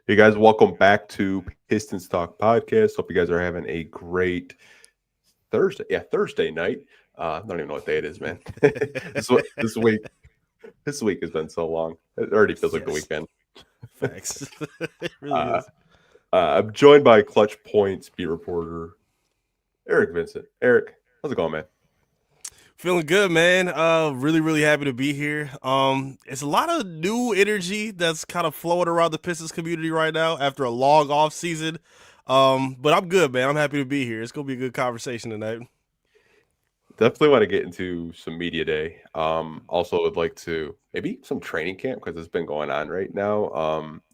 Hey guys, welcome back to Pistons Talk Podcast. Hope you guys are having a great Thursday. Yeah, Thursday night. I don't even know what day it is, man. This week has been so long. It already feels like the Yes, weekend. facts. It really Uh, is. I'm joined by Clutch Points beat reporter Eric Vincent. Eric, how's it going, man? Feeling good, man. Really happy to be here. It's a lot of new energy that's kind of flowing around the Pistons community right now after a long off season. But I'm good, man. I'm happy to be here. It's gonna be a good conversation tonight. Definitely want to get into some media day. Also would like to maybe some training camp because it's been going on right now.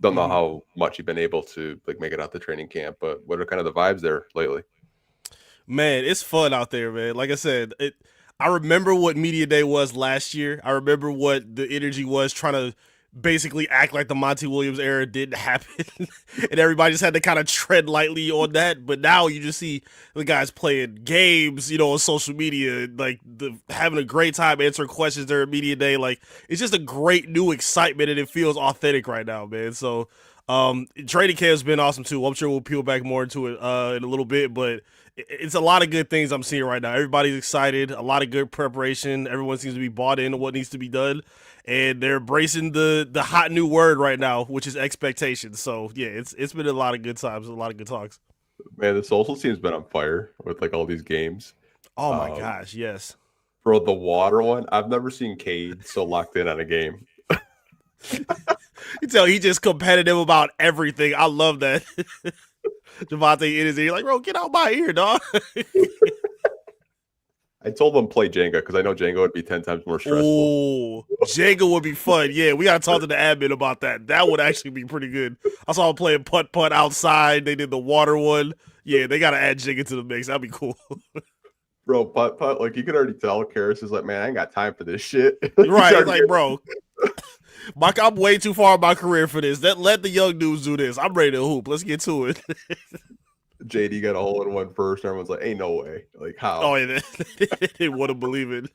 Don't know Mhm. how much you've been able to like make it out to training camp, but what are kind of the vibes there lately? Man, it's fun out there, man. Like I said, I remember what media day was last year. I remember what the energy was trying to basically act like the Monty Williams era didn't happen, and everybody just had to kind of tread lightly on that. But now you just see the guys playing games, on social media, like having a great time answering questions during media day. Like it's just a great new excitement, and it feels authentic right now, man. So. Training camp's been awesome too. I'm sure we'll peel back more into it in a little bit, but it's a lot of good things I'm seeing right now. Everybody's excited, a lot of good preparation. Everyone seems to be bought into what needs to be done, and they're embracing the hot new word right now, which is expectations. So yeah, it's been a lot of good times, a lot of good talks. Man, the social team's been on fire with like all these games. Oh my Um, gosh, yes. Bro, the water one, I've never seen Cade so locked in on a game. You tell he just competitive about everything. I love that. Javante in his ear, like, bro, get out my ear, dog. I told them play Jenga because I know Jenga would be 10 times more stressful. Oh, Jenga would be fun. Yeah, we gotta talk to the admin about that. That would actually be pretty good. I saw him playing putt putt outside. They did the water one. Yeah, they gotta add Jenga to the mix. That'd be cool. Bro, putt, like you can already tell Karras is like, man, I ain't got time for this shit. Like he's Right? It's already like, bro, I'm way too far in my career for this. Let the young dudes do this. I'm ready to hoop. Let's get to it. JD got a hole in one first, and everyone's like, ain't no way. Like, Oh how? yeah, they wouldn't believe it.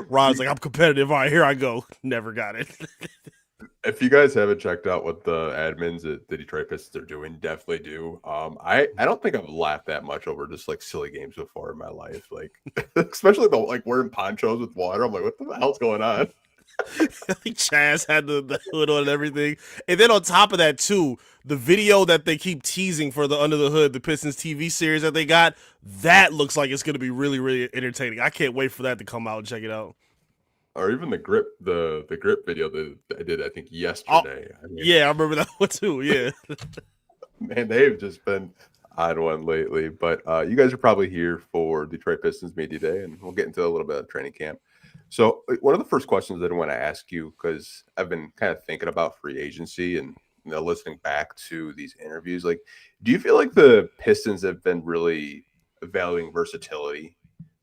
Rod's like, I'm competitive. All right, here I go. Never got it. If you guys haven't checked out what the admins at the Detroit Pistons are doing, definitely do. I don't think I've laughed that much over just like silly games before in my life. Like, especially the like wearing ponchos with water. I'm like, what the hell's going on? I think Chaz had the hood on and everything. And then on top of that, too, the video that they keep teasing for the Under the Hood, the Pistons TV series that they got, that looks like it's going to be really entertaining. I can't wait for that to come out and check it out. Or even the grip video that I did, I think Oh, yesterday. I mean, yeah, I remember that one too. Yeah. man, they've just been on one lately. But you guys are probably here for Detroit Pistons Media Day, and we'll get into a little bit of training camp. So, one of the first questions that I want to ask you, because I've been kind of thinking about free agency and listening back to these interviews, like, do you feel like the Pistons have been really valuing versatility,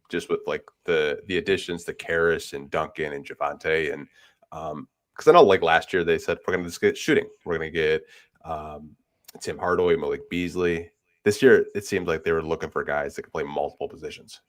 just with like the additions to Karras and Duncan and Javante, and because I know like last year they said we're going to just get shooting, we're going to get um, Tim Hardaway, Malik Beasley. This year, it seemed like they were looking for guys that could play multiple positions.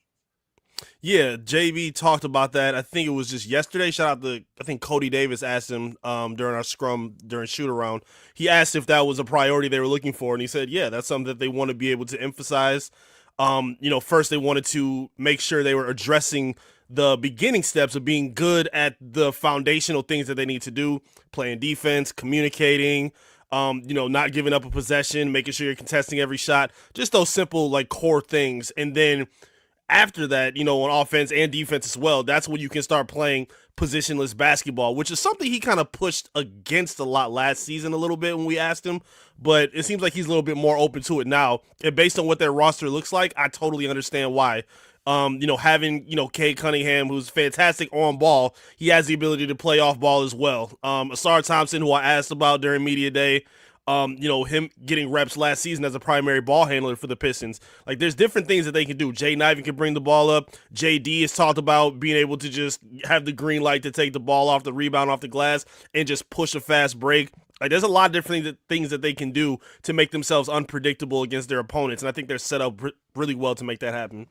Yeah, JB talked about that. I think it was just yesterday. Shout out to I think Cody Davis asked him during our scrum during shoot around. He asked if that was a priority they were looking for, and he said, "Yeah, that's something that they want to be able to emphasize." First they wanted to make sure they were addressing the beginning steps of being good at the foundational things that they need to do, playing defense, communicating, not giving up a possession, making sure you're contesting every shot, just those simple like core things, and then after that, on offense and defense as well, that's when you can start playing positionless basketball, which is something he kind of pushed against a lot last season a little bit when we asked him. But it seems like he's a little bit more open to it now. And based on what their roster looks like, I totally understand why. Having, Cade Cunningham, who's fantastic on ball, he has the ability to play off ball as well. Asar Thompson, who I asked about during media day, him getting reps last season as a primary ball handler for the Pistons. Like, there's different things that they can do. Jay Ivan can bring the ball up. JD has talked about being able to just have the green light to take the ball off the rebound off the glass and just push a fast break. Like, there's a lot of different things that they can do to make themselves unpredictable against their opponents, and I think they're set up really well to make that happen.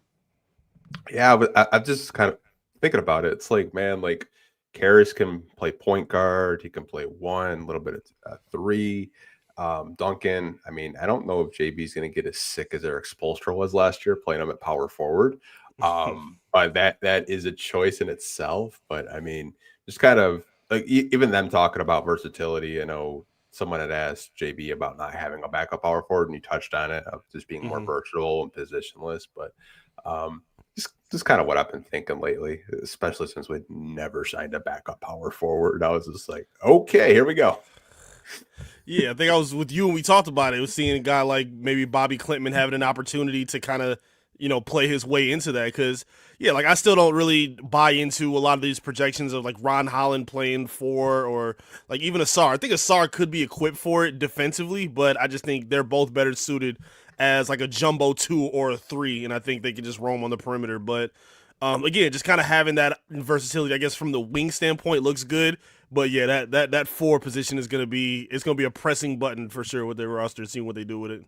Yeah, but I'm just kind of thinking about it. It's like, man, like Karras can play point guard. He can play one, a little bit of three. Duncan, I mean, I don't know if JB's going to get as sick as Eric Spoelstra was last year playing him at power forward. But that is a choice in itself. But I mean, just kind of like even them talking about versatility. You know, someone had asked JB about not having a backup power forward, and you touched on it of just being more versatile and positionless. But just kind of what I've been thinking lately, especially since we'd never signed a backup power forward. I was just like, okay, here we go. Yeah, I think I was with you when we talked about it. Was seeing a guy like maybe Bobby Clintman having an opportunity to kind of, play his way into that. Because, yeah, like I still don't really buy into a lot of these projections of like Ron Holland playing four or like even Asar. I think Asar could be equipped for it defensively, but I just think they're both better suited as like a jumbo 2 or a 3. And I think they can just roam on the perimeter. But again, just kind of having that versatility, I guess, from the wing standpoint looks good. But yeah, that 4 position is gonna be a pressing button for sure with their roster, seeing what they do with it.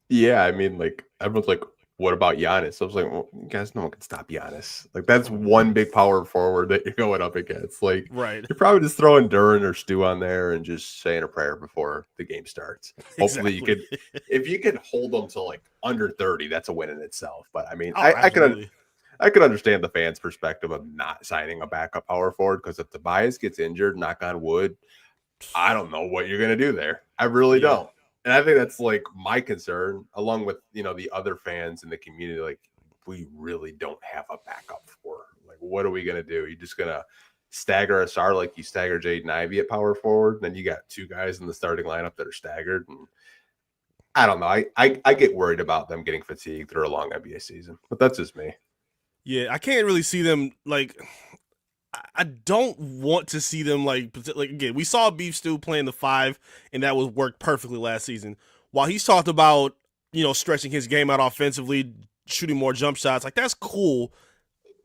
Yeah, I mean, like everyone's like, "What about Giannis?" I was like, "Well, guys, no one can stop Giannis. Like that's one big power forward that you're going up against. Like Right. you're probably just throwing Duran or Stu on there and just saying a prayer before the game starts. Hopefully, you Exactly. could, if you could hold them to like under 30, that's a win in itself. But I mean, Oh, absolutely. I could understand the fans' perspective of not signing a backup power forward because if Tobias gets injured, knock on wood, I don't know what you're gonna do there. I really Yeah. don't. And I think that's like my concern, along with the other fans in the community. Like, we really don't have a backup for. Like, what are we gonna do? You're just gonna stagger Asar like you stagger Jaden Ivey at power forward. Then you got 2 guys in the starting lineup that are staggered. And I don't know. I get worried about them getting fatigued through a long NBA season, but that's just me. Yeah, I can't really see them like. I don't want to see them like again. We saw Beef Stew playing the 5, and that was worked perfectly last season. While he's talked about stretching his game out offensively, shooting more jump shots, like that's cool.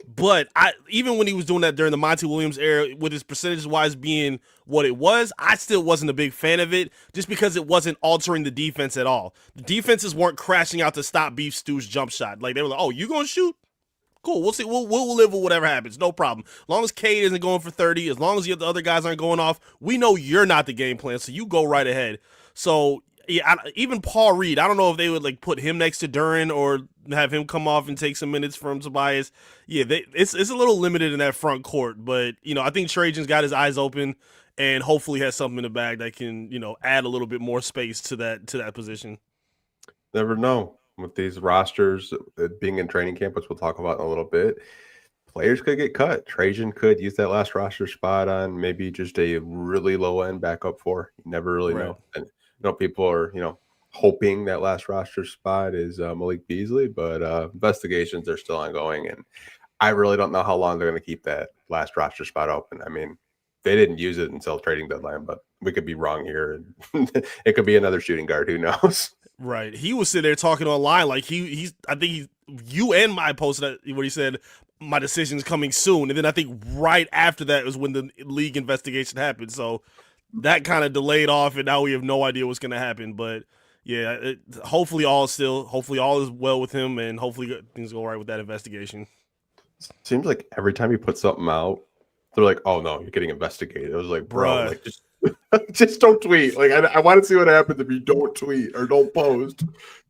But I even when he was doing that during the Monty Williams era, with his percentage wise being what it was, I still wasn't a big fan of it, just because it wasn't altering the defense at all. The defenses weren't crashing out to stop Beef Stew's jump shot. Like they were like, "Oh, you gonna shoot? Cool. We'll see. We'll live with whatever happens. No problem. As long as Cade isn't going for 30, as long as the other guys aren't going off, we know you're not the game plan, so you go right ahead." So yeah, even Paul Reed, I don't know if they would like put him next to Duran or have him come off and take some minutes from Tobias. Yeah, it's a little limited in that front court, but I think Trajan's got his eyes open and hopefully has something in the bag that can add a little bit more space to that position. Never know with these rosters being in training camp, which we'll talk about in a little bit. Players could get cut. Trajan could use that last roster spot on maybe just a really low end backup for. You never really Right. know. And people are hoping that last roster spot is Malik Beasley, but investigations are still ongoing, and I really don't know how long they're going to keep that last roster spot open. I mean, they didn't use it until trading deadline, but we could be wrong here, and it could be another shooting guard. Who knows? Right. He was sitting there talking online like he's I think you and my posted that where he said my decision's coming soon. And then I think right after that was when the league investigation happened. So that kind of delayed off and now we have no idea what's gonna happen. But yeah, hopefully all is well with him and hopefully things go right with that investigation. Seems like every time you put something out, they're like, "Oh no, you're getting investigated." I was like, "Bro, Bruh. like just just don't tweet." Like I want to see what happens if you don't tweet or don't post.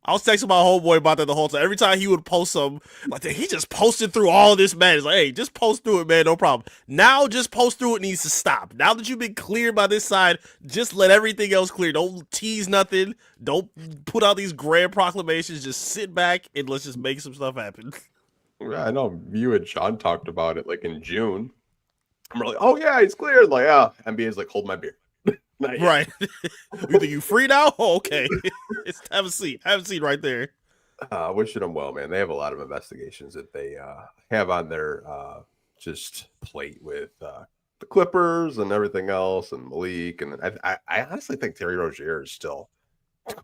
I was texting my homeboy about that the whole time. Every time he would post something, like he just posted through all this, man. It's like, hey, just post through it, man. No problem. Now, just post through it needs to stop. Now that you've been cleared by this side, just let everything else clear. Don't tease nothing. Don't put out these grand proclamations. Just sit back and let's just make some stuff happen. Yeah, I know you and Sean talked about it like in June. I'm like, "Oh yeah, he's cleared." Like, yeah, NBA is like, "Hold my beer." Not yet. Right. You think you free now? Oh, okay. Have a seat. Have a seat right there. Wishing them well, man. They have a lot of investigations that they have on their just plate with the Clippers and everything else, and Malik. And I honestly think Terry Rozier is still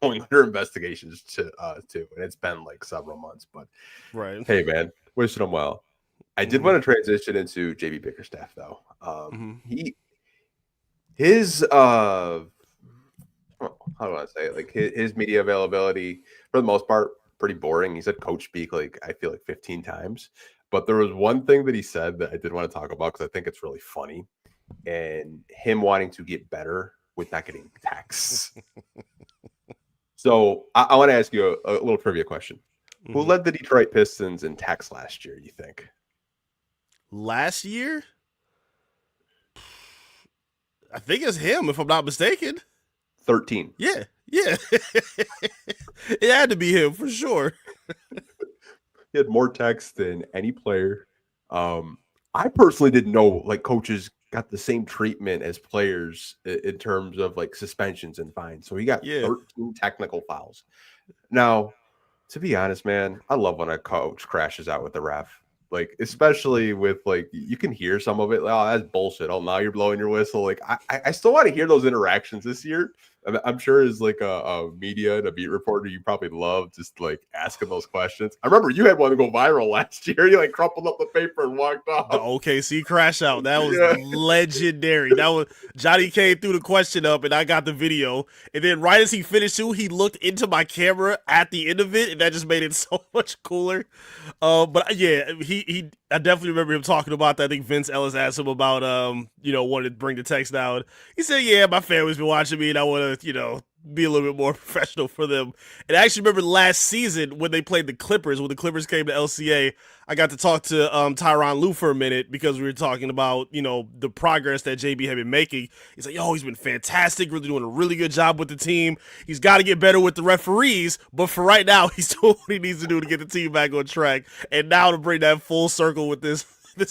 going under investigations too, and it's been like several months. But Right. hey, man, wishing them well. I did want to transition into JB Bickerstaff though. Mm-hmm. His how do I say it? Like his media availability for the most part pretty boring. He said coach speak like I feel like 15 times. But there was one thing that he said that I did want to talk about because I think it's really funny, and him wanting to get better with not getting texts. So I want to ask you a little trivia question. Who Hmm. led the Detroit Pistons in tax last year, you think? Last year, I think it's him, if I'm not mistaken. 13. Yeah, yeah. It had to be him for sure. He had more tax than any player. Um, I personally didn't know like coaches got the same treatment as players in terms of like suspensions and fines. So he got Yeah, 13 technical fouls. Now, to be honest, man, I love when a coach crashes out with the ref. Like, especially with like you can hear some of it. Like, oh, that's bullshit. Oh, now you're blowing your whistle. Like, I still want to hear those interactions this year. I'm sure as like a media and a beat reporter, you probably love just like asking those questions. I remember you had one to go viral last year. You like crumpled up the paper and walked the off. OKC crash out. That was Yeah. legendary. That was Johnny came through the question up, and I got the video. And then right as he finished too, he looked into my camera at the end of it, and that just made it so much cooler. But yeah, he I definitely remember him talking about that. I think Vince Ellis asked him about wanted to bring the text down. He said, "Yeah, my family's been watching me, and I want to be a little bit more professional for them." And I actually remember last season when they played the Clippers, when the Clippers came to LCA, I got to talk to Tyronn Lue for a minute because we were talking about, the progress that JB had been making. He's like, yo, he's been fantastic, really doing a really good job with the team. He's got to get better with the referees, but for right now, he's doing what he needs to do to get the team back on track. And now to bring that full circle with this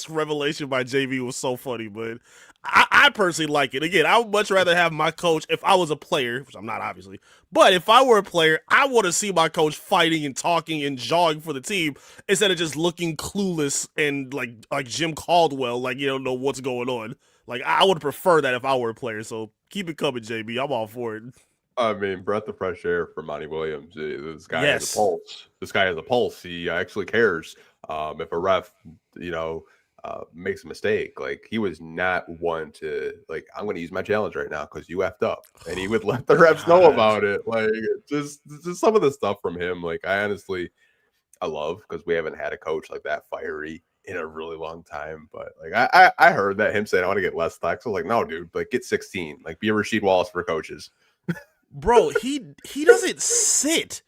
revelation by JB was so funny, but I personally like it. Again, I would much rather have my coach if I was a player, which I'm not obviously, but if I were a player, I want to see my coach fighting and talking and jawing for the team instead of just looking clueless and like Jim Caldwell, like you don't know what's going on. Like I would prefer that if I were a player. So keep it coming, JB. I'm all for it. I mean, breath of fresh air for Monty Williams. This guy has a Yes. pulse. This guy has a pulse. He actually cares. If a ref, you know, makes a mistake, like he was not one to like, I'm going to use my challenge right now because you effed up, and he would let the refs know God. about it. Like just some of the stuff from him. Like I honestly, I love because we haven't had a coach like that fiery in a really long time. But like I heard that him saying I want to get less tax. I was like, no, dude, like get 16. Like be a Rasheed Wallace for coaches. Bro, he doesn't sit.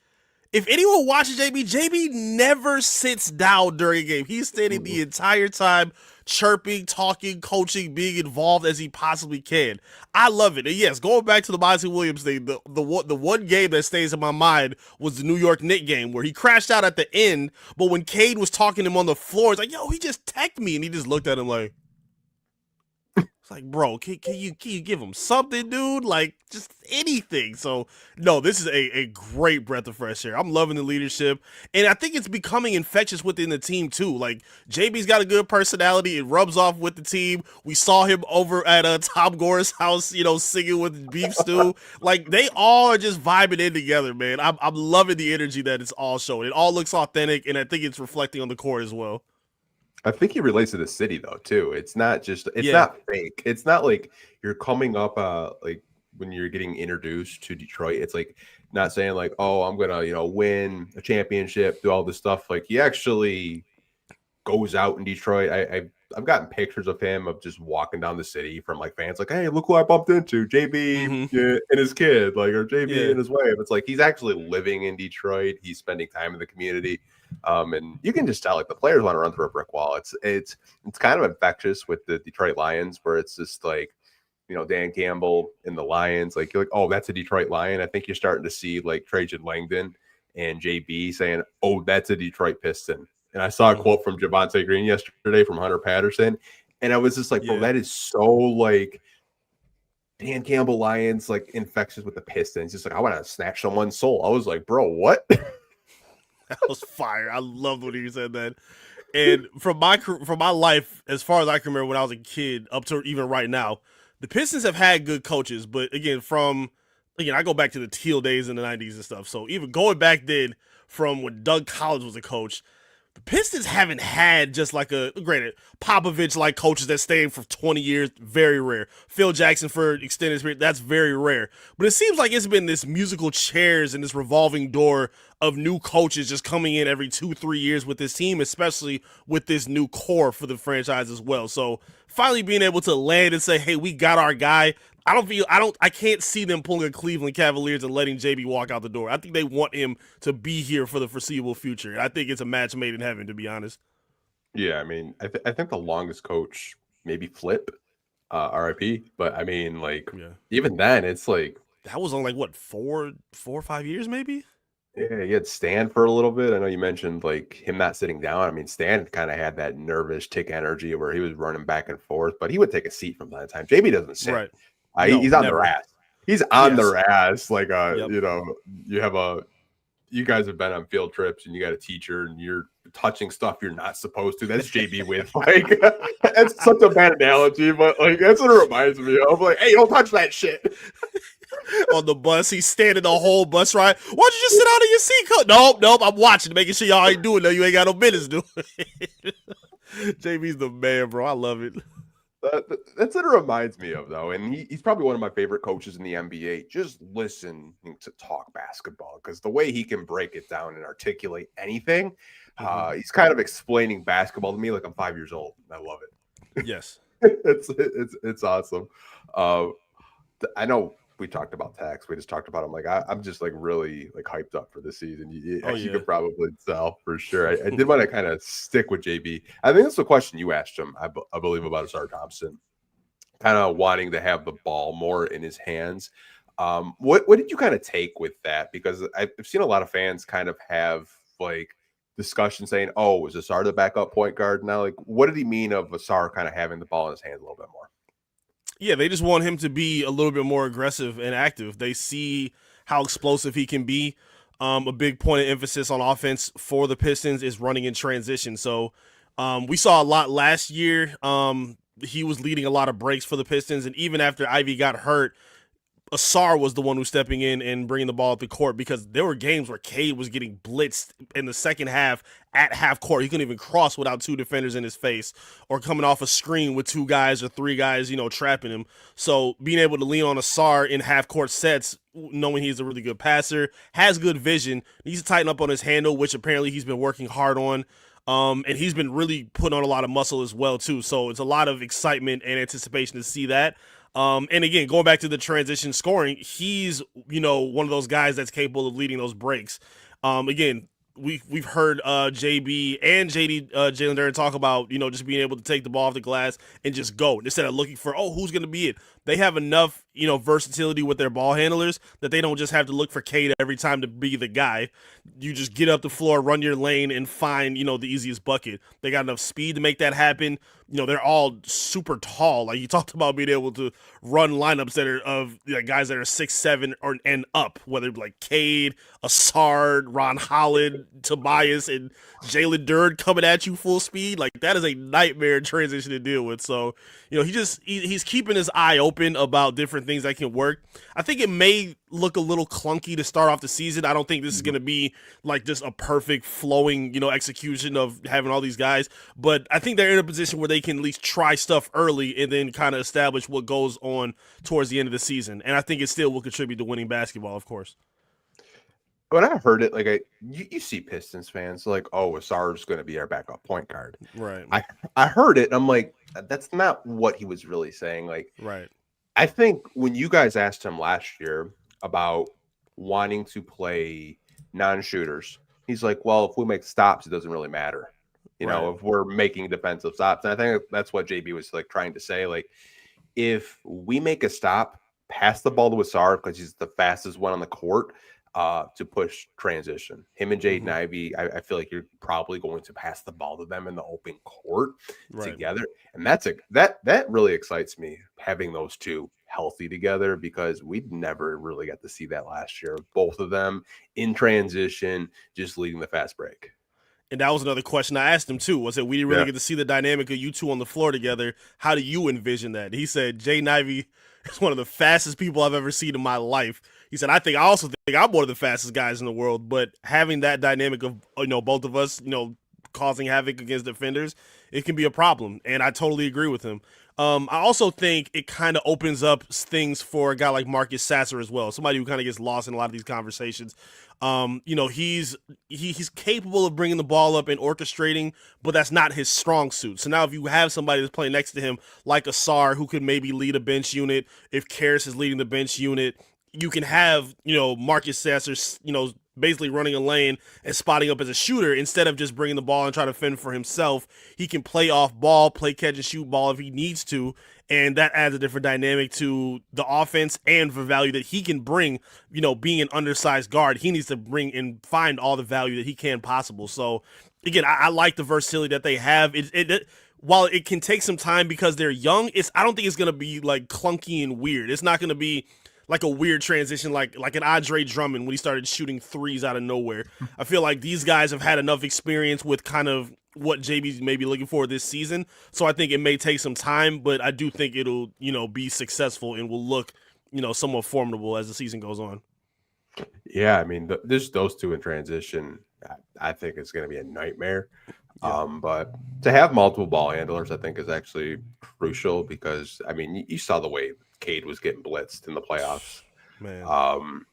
If anyone watches JB never sits down during a game. He's standing the entire time, chirping, talking, coaching, being involved as he possibly can. I love it. And yes, going back to the Monty Williams thing, the one game that stays in my mind was the New York Knicks game where he crashed out at the end, but when Cade was talking to him on the floor, it's like, yo, he just teched me, and he just looked at him like, it's like, bro, can you give him something, dude? Like, just anything. So, no, this is a great breath of fresh air. I'm loving the leadership. And I think it's becoming infectious within the team, too. Like, JB's got a good personality. It rubs off with the team. We saw him over at Tom Gore's house, singing with Beef Stew. Like, they all are just vibing in together, man. I'm loving the energy that it's all showing. It all looks authentic, and I think it's reflecting on the court as well. I think he relates to the city though too. It's Yeah. not fake. It's not like you're coming up like when you're getting introduced to Detroit, it's like not saying like, oh, I'm gonna, win a championship, do all this stuff. Like he actually goes out in Detroit. I've gotten pictures of him of just walking down the city from like fans like, hey, look who I bumped into, JB Mm-hmm. and his kid, like or JB Yeah. and his wife. It's like he's actually living in Detroit. He's spending time in the community. And you can just tell like the players want to run through a brick wall. It's kind of infectious with the Detroit Lions, where it's just like, Dan Campbell and the Lions, like you're like, oh, that's a Detroit Lion. I think you're starting to see like Trajan Langdon and JB saying, oh, that's a Detroit Piston. And I saw a Mm-hmm. quote from Javante Green yesterday from Hunter Patterson. And I was just like, bro, Yeah. that is so like Dan Campbell Lions, like infectious with the Pistons. Just like, I want to snatch someone's soul. I was like, bro, what? That was fire. I loved when you said that. And from my life, as far as I can remember when I was a kid, up to even right now, the Pistons have had good coaches. But again, I go back to the Teal days in the '90s and stuff. So even going back then, from when Doug Collins was a coach, the Pistons haven't had just like granted Popovich like coaches that stayed for 20 years, very rare. Phil Jackson for extended period, that's very rare. But it seems like it's been this musical chairs and this revolving door of new coaches just coming in every 2-3 years with this team, especially with this new core for the franchise as well. So finally being able to land and say, hey, we got our guy. I can't see them pulling a Cleveland Cavaliers and letting JB walk out the door. I think they want him to be here for the foreseeable future. And I think it's a match made in heaven, to be honest. Yeah, I mean, I think the longest coach maybe Flip, RIP. But I mean, like Yeah. even then, it's like That was on like what, 4 or 5 years maybe? yeah, you had Stan for a little bit. I know you mentioned like him not sitting down. I mean, Stan kind of had that nervous tick energy where he was running back and forth, but he would take a seat from time to time. JB doesn't sit. Right. No, He's on never. their ass. He's on Yes. their ass. Like Yep. you know, you guys have been on field trips and you got a teacher and you're touching stuff you're not supposed to. That's JB with like that's such a bad analogy, but like that's what it reminds me of. Like, hey, don't touch that shit. On the bus, he's standing the whole bus ride. Why don't you just sit out in your seat? Nope, I'm watching, making sure y'all ain't doing that. You ain't got no business doing it. JB's the man, bro. I love it. That's what it reminds me of, though. And he's probably one of my favorite coaches in the NBA. Just listening to talk basketball because the way he can break it down and articulate anything, he's kind of explaining basketball to me like I'm 5 years old. I love it. Yes. It's awesome. I know we talked about tax. We just talked about him. Like I'm just like really like hyped up for this season. You could probably tell for sure. I did want to kind of stick with JB. I think that's the question you asked him. I believe about Asar Thompson, kind of wanting to have the ball more in his hands. What did you kind of take with that? Because I've seen a lot of fans kind of have like discussion saying, "Oh, is Asar the backup point guard now?" Like, what did he mean of Asar kind of having the ball in his hands a little bit more? Yeah, they just want him to be a little bit more aggressive and active. They see how explosive he can be. A big point of emphasis on offense for the Pistons is running in transition. So we saw a lot last year. He was leading a lot of breaks for the Pistons, and even after Ivy got hurt, Asar was the one who's stepping in and bringing the ball up the court because there were games where Cade was getting blitzed in the second half at half court. He couldn't even cross without two defenders in his face or coming off a screen with two guys or three guys, trapping him. So being able to lean on Asar in half court sets, knowing he's a really good passer, has good vision, needs to tighten up on his handle, which apparently he's been working hard on. And he's been really putting on a lot of muscle as well, too. So it's a lot of excitement and anticipation to see that. And again, going back to the transition scoring, he's, one of those guys that's capable of leading those breaks. Again, we've heard JB and JD Jalen Duren talk about, just being able to take the ball off the glass and just go instead of looking for, who's going to be it. They have enough, versatility with their ball handlers that they don't just have to look for Cade every time to be the guy. You just get up the floor, run your lane, and find, the easiest bucket. They got enough speed to make that happen. They're all super tall. Like you talked about being able to run lineups that are of guys that are 6'7" and up, whether like Cade, Asard, Ron Holland, Tobias, and Jalen Duren coming at you full speed. Like that is a nightmare transition to deal with. So, he's keeping his eye open about different things that can work. I think it may look a little clunky to start off the season. I don't think this is going to be like just a perfect flowing, execution of having all these guys. But I think they're in a position where they can at least try stuff early and then kind of establish what goes on towards the end of the season. And I think it still will contribute to winning basketball, of course. When I heard it, like you see Pistons fans like, "Oh, Asar's going to be our backup point guard." Right. I heard it, and I'm like, that's not what he was really saying. Like, right. I think when you guys asked him last year about wanting to play non-shooters, he's like, "Well, if we make stops, it doesn't really matter. If we're making defensive stops." And I think that's what JB was like trying to say. Like, if we make a stop, pass the ball to Asar because he's the fastest one on the court. To push transition. Him and Jaden Ivey, I feel like you're probably going to pass the ball to them in the open court together. And that really excites me, having those two healthy together, because we never really got to see that last year. Both of them in transition, just leading the fast break. And that was another question I asked him too, was that we didn't really get to see the dynamic of you two on the floor together. How do you envision that? He said, Jaden Ivey is one of the fastest people I've ever seen in my life. He said, I also think I'm one of the fastest guys in the world, but having that dynamic of, both of us, causing havoc against defenders, it can be a problem. And I totally agree with him. I also think it kind of opens up things for a guy like Marcus Sasser as well, somebody who kind of gets lost in a lot of these conversations. He's capable of bringing the ball up and orchestrating, but that's not his strong suit. So now, if you have somebody that's playing next to him, like Asar, who could maybe lead a bench unit, if Karras is leading the bench unit, you can have Marcus Sasser, basically running a lane and spotting up as a shooter instead of just bringing the ball and trying to fend for himself. He can play off ball, play catch and shoot ball if he needs to, and that adds a different dynamic to the offense and the value that he can bring. Being an undersized guard, he needs to bring and find all the value that he can possible. So again, I like the versatility that they have. While it can take some time because they're young, I don't think it's gonna be like clunky and weird. It's not gonna be like a weird transition, like an Andre Drummond when he started shooting threes out of nowhere. I feel like these guys have had enough experience with kind of what JB's maybe looking for this season. So I think it may take some time, but I do think it'll, be successful and will look, somewhat formidable as the season goes on. Yeah, I mean, just those two in transition, I think it's going to be a nightmare. Yeah. But to have multiple ball handlers, I think, is actually crucial because, I mean, you saw the way Cade was getting blitzed in the playoffs. Man.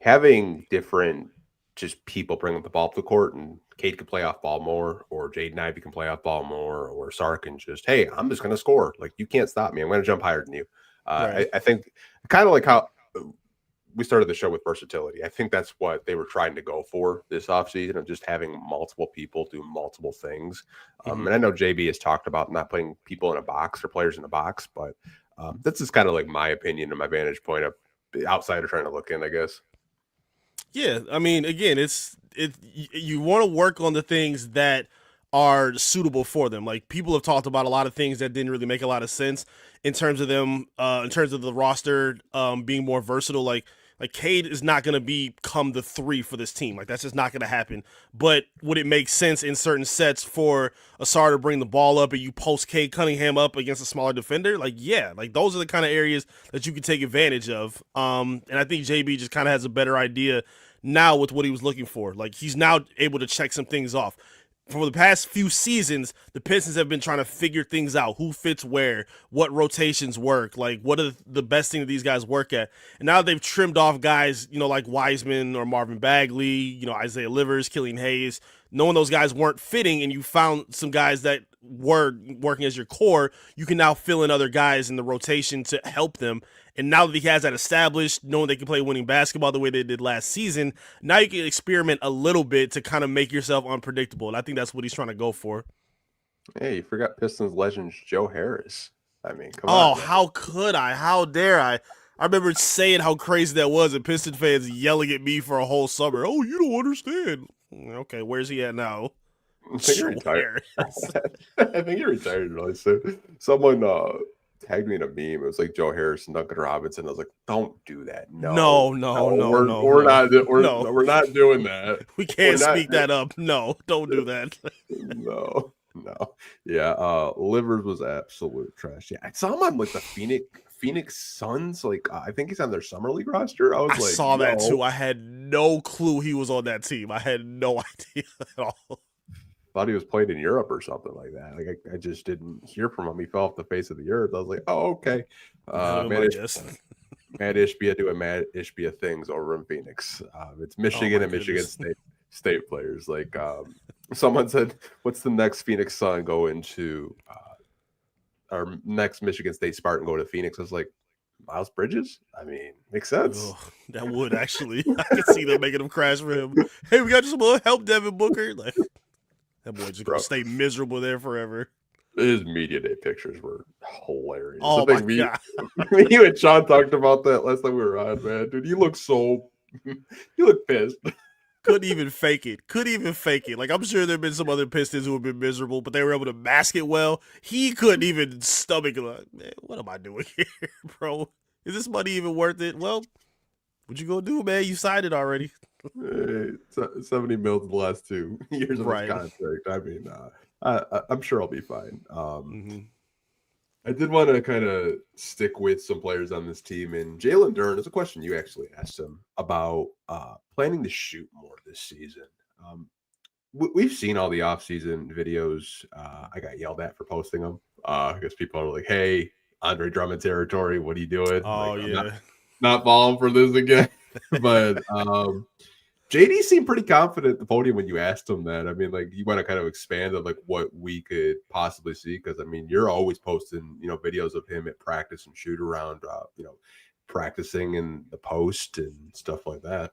Having different just people bring up the ball up the court, and Cade can play off ball more, or Jaden Ivey can play off ball more, or Sark can just, hey, I'm just going to score. Like, you can't stop me. I'm going to jump higher than you. Right. I think kind of like how we started the show with versatility. I think that's what they were trying to go for this offseason, of just having multiple people do multiple things. And I know JB has talked about not putting people in a box or players in a box, but that's just kind of like my opinion and my vantage point of the outsider trying to look in, I guess. Yeah, I mean, again, you want to work on the things that are suitable for them. Like, people have talked about a lot of things that didn't really make a lot of sense in terms of them, in terms of the roster being more versatile. Like Cade is not going to become the 3 for this team. Like, that's just not going to happen. But would it make sense in certain sets for Asar to bring the ball up and you post Cade Cunningham up against a smaller defender? Like, yeah, like those are the kind of areas that you can take advantage of. And I think JB just kind of has a better idea now with what he was looking for. Like, he's now able to check some things off. For the past few seasons, the Pistons have been trying to figure things out. Who fits where, what rotations work, like what are the best things that these guys work at. And now they've trimmed off guys, like Wiseman or Marvin Bagley, Isaiah Livers, Killian Hayes. Knowing those guys weren't fitting and you found some guys that were working as your core, you can now fill in other guys in the rotation to help them. And now that he has that established, knowing they can play winning basketball the way they did last season, now you can experiment a little bit to kind of make yourself unpredictable. And I think that's what he's trying to go for. Hey, you forgot Pistons legend Joe Harris. I mean, come on. Oh, how could I? How dare I? I remember saying how crazy that was, and Piston fans yelling at me for a whole summer. Oh, you don't understand. Okay, where's he at now? I think you're retired. I think you're retired really soon. Someone tagged me in a meme. It was like Joe Harris and Duncan Robinson. I was like, "Don't do that. No, we're not doing that. We can't speak that up. No, don't do that. No. Yeah, Livers was absolute trash. Yeah, I saw him on like the Phoenix Suns. Like, I think he's on their summer league roster. I saw that too. I had no clue he was on that team. I had no idea at all. Thought he was playing in Europe or something like that. Like, I just didn't hear from him. He fell off the face of the earth. I was like, oh, okay. Matt Ishbia doing Matt Ishbia things over in Phoenix. It's Michigan and Michigan State players. Like, someone said, what's the next Phoenix Sun go into our next Michigan State Spartan go to Phoenix? I was like, Miles Bridges? I mean, makes sense. That would actually. I could see them making him crash for him. Hey, we got some help Devin Booker. Like, that boy just gonna stay miserable there forever. His media day pictures were hilarious. Oh my God. You and Sean talked about that last time we were on, man. Dude, you look pissed. Couldn't even fake it. Like, I'm sure there have been some other Pistons who have been miserable, but they were able to mask it well. He couldn't even stomach it. Like, man, what am I doing here, bro? Is this money even worth it? Well, what you gonna do, man? You signed it already. Hey, 70 mil in the last 2 years of his contract. I mean, I'm sure I'll be fine. I did want to kind of stick with some players on this team, and Jalen Duren is a question you actually asked him about planning to shoot more this season. We've seen all the offseason videos. I got yelled at for posting them Because people are like, "Hey, Andre Drummond territory, what are you doing?" I'm like, Oh I'm not yeah. not falling for this again. But JD seemed pretty confident at the podium when you asked him that. I mean, like, you want to kind of expand on like what we could possibly see, because I mean, you're always posting, videos of him at practice and shoot around, practicing in the post and stuff like that.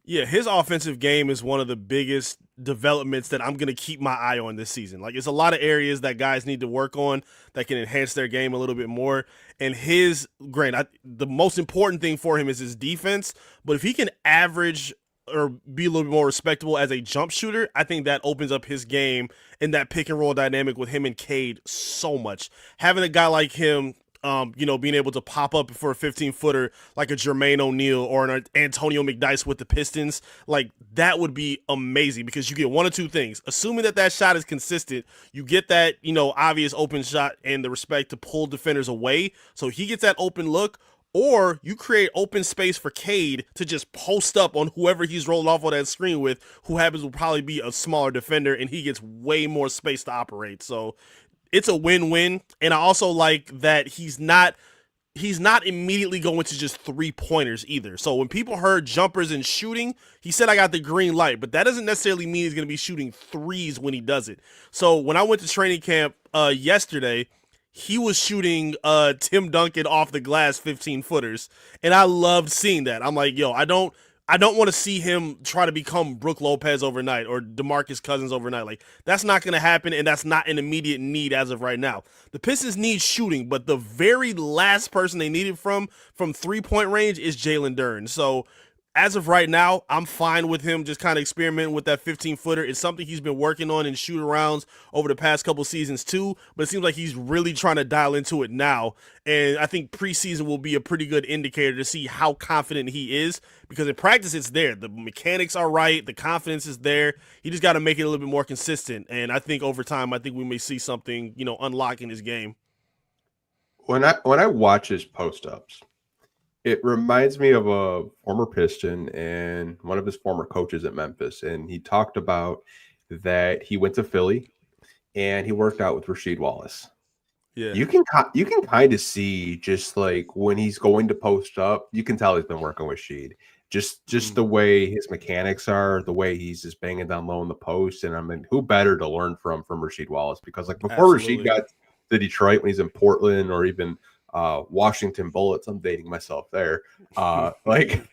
Yeah, his offensive game is one of the biggest developments that I'm going to keep my eye on this season. Like, it's a lot of areas that guys need to work on that can enhance their game a little bit more. And the most important thing for him is his defense. But if he can average or be a little bit more respectable as a jump shooter, I think that opens up his game and that pick and roll dynamic with him and Cade so much. Having a guy like him, being able to pop up for a 15-footer like a Jermaine O'Neal or an Antonio McDyess with the Pistons, like that would be amazing because you get one of two things. Assuming that shot is consistent, you get that, obvious open shot and the respect to pull defenders away. So he gets that open look, or you create open space for Cade to just post up on whoever he's rolled off on that screen with, who happens to probably be a smaller defender, and he gets way more space to operate. So it's a win-win. And I also like that he's not immediately going to just 3-pointers either. So when people heard jumpers and shooting, he said I got the green light, but that doesn't necessarily mean he's going to be shooting threes when he does it. So when I went to training camp yesterday, he was shooting Tim Duncan off the glass 15-footers, and I loved seeing that. I'm like, yo, I don't want to see him try to become Brook Lopez overnight or DeMarcus Cousins overnight. Like, that's not going to happen, and that's not an immediate need as of right now. The Pistons need shooting, but the very last person they needed from 3-point range is Jalen Duren. So as of right now, I'm fine with him just kind of experimenting with that 15-footer. It's something he's been working on in shoot-arounds over the past couple seasons too, but it seems like he's really trying to dial into it now. And I think preseason will be a pretty good indicator to see how confident he is, because in practice it's there. The mechanics are right. The confidence is there. He just got to make it a little bit more consistent. And I think over time, I think we may see something, unlock in his game. When I watch his post ups, it reminds me of a former Piston and one of his former coaches at Memphis, and he talked about that he went to Philly and he worked out with Rasheed Wallace. Yeah. You can kind of see, just like when he's going to post up, you can tell he's been working with Sheed. Just the way his mechanics are, the way he's just banging down low in the post. And I mean, who better to learn from Rasheed Wallace? Because like before Rasheed Absolutely. got to Detroit, when he's in Portland or even Washington Bullets, I'm dating myself there. Like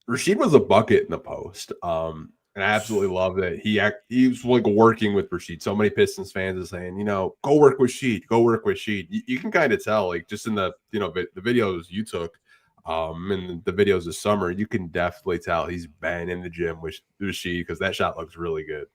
Rasheed was a bucket in the post. And I absolutely love that he was like working with Rasheed. So many Pistons fans are saying, go work with Sheed, go work with Sheed. You can kind of tell, like, just in the the videos you took, and the videos this summer, you can definitely tell he's been in the gym with Sheed, because that shot looks really good.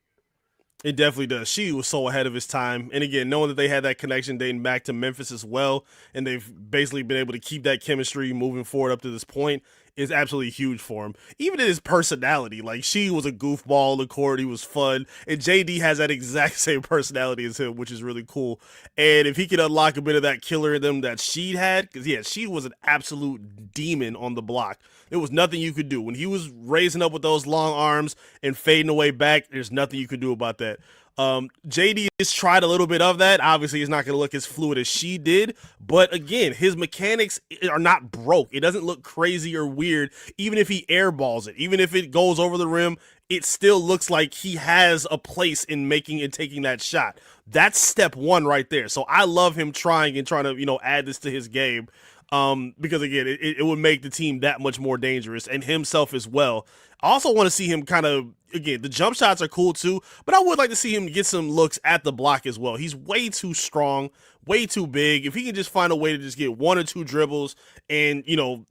It definitely does. She was so ahead of his time. And again, knowing that they had that connection dating back to Memphis as well, and they've basically been able to keep that chemistry moving forward up to this point, is absolutely huge for him. Even in his personality, like, she was a goofball on the court. He was fun. And JD has that exact same personality as him, which is really cool. And if he could unlock a bit of that killer in them that Sheed had, because yeah, Sheed was an absolute demon on the block. There was nothing you could do. When he was raising up with those long arms and fading away back, there's nothing you could do about that. JD has tried a little bit of that. Obviously, he's not going to look as fluid as she did, but again, his mechanics are not broke. It doesn't look crazy or weird, even if he airballs it, even if it goes over the rim. It still looks like he has a place in making and taking that shot. That's step one right there. So I love him trying to add this to his game. Because again, it would make the team that much more dangerous, and himself as well. I also want to see him kind of, again, the jump shots are cool too, but I would like to see him get some looks at the block as well. He's way too strong, way too big. If he can just find a way to just get one or two dribbles and,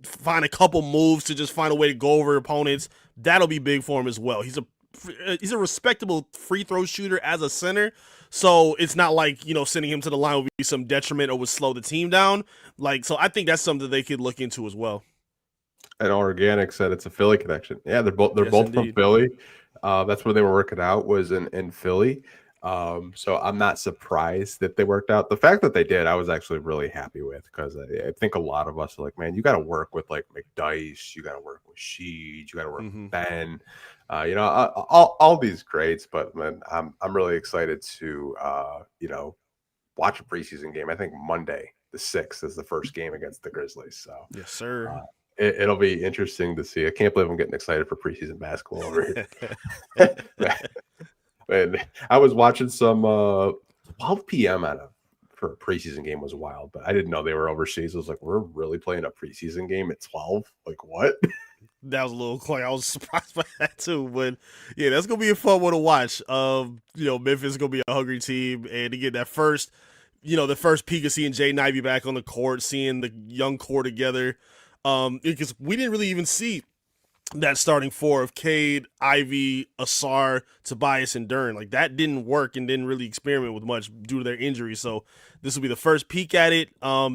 find a couple moves to just find a way to go over opponents, that'll be big for him as well. He's a respectable free throw shooter as a center. So it's not like, sending him to the line would be some detriment or would slow the team down. Like, so I think that's something they could look into as well. And Organic said it's a Philly connection. Yeah, they're Yes, both from indeed. Philly. That's where they were working out, was in Philly. So I'm not surprised that they worked out. The fact that they did, I was actually really happy with, because I think a lot of us are like, man, you got to work with like McDyess, you got to work with Sheed, you got to work Mm-hmm. with Ben, all these greats. But man, I'm really excited to watch a preseason game. I think Monday, the 6th, is the first game against the Grizzlies. So Yes, sir. it'll be interesting to see. I can't believe I'm getting excited for preseason basketball over here. Man, I was watching some 12 p.m. for a preseason game was wild, but I didn't know they were overseas. I was like, we're really playing a preseason game at 12? Like, what? That was a little quick. I was surprised by that too, but yeah, that's gonna be a fun one to watch. Memphis is gonna be a hungry team, and to get that first, the first peek of seeing Jaden Ivey back on the court, seeing the young core together, because we didn't really even see that starting four of Cade, Ivy, Asar, Tobias, and Dern. Like that didn't work and didn't really experiment with much due to their injuries. So this will be the first peek at it. A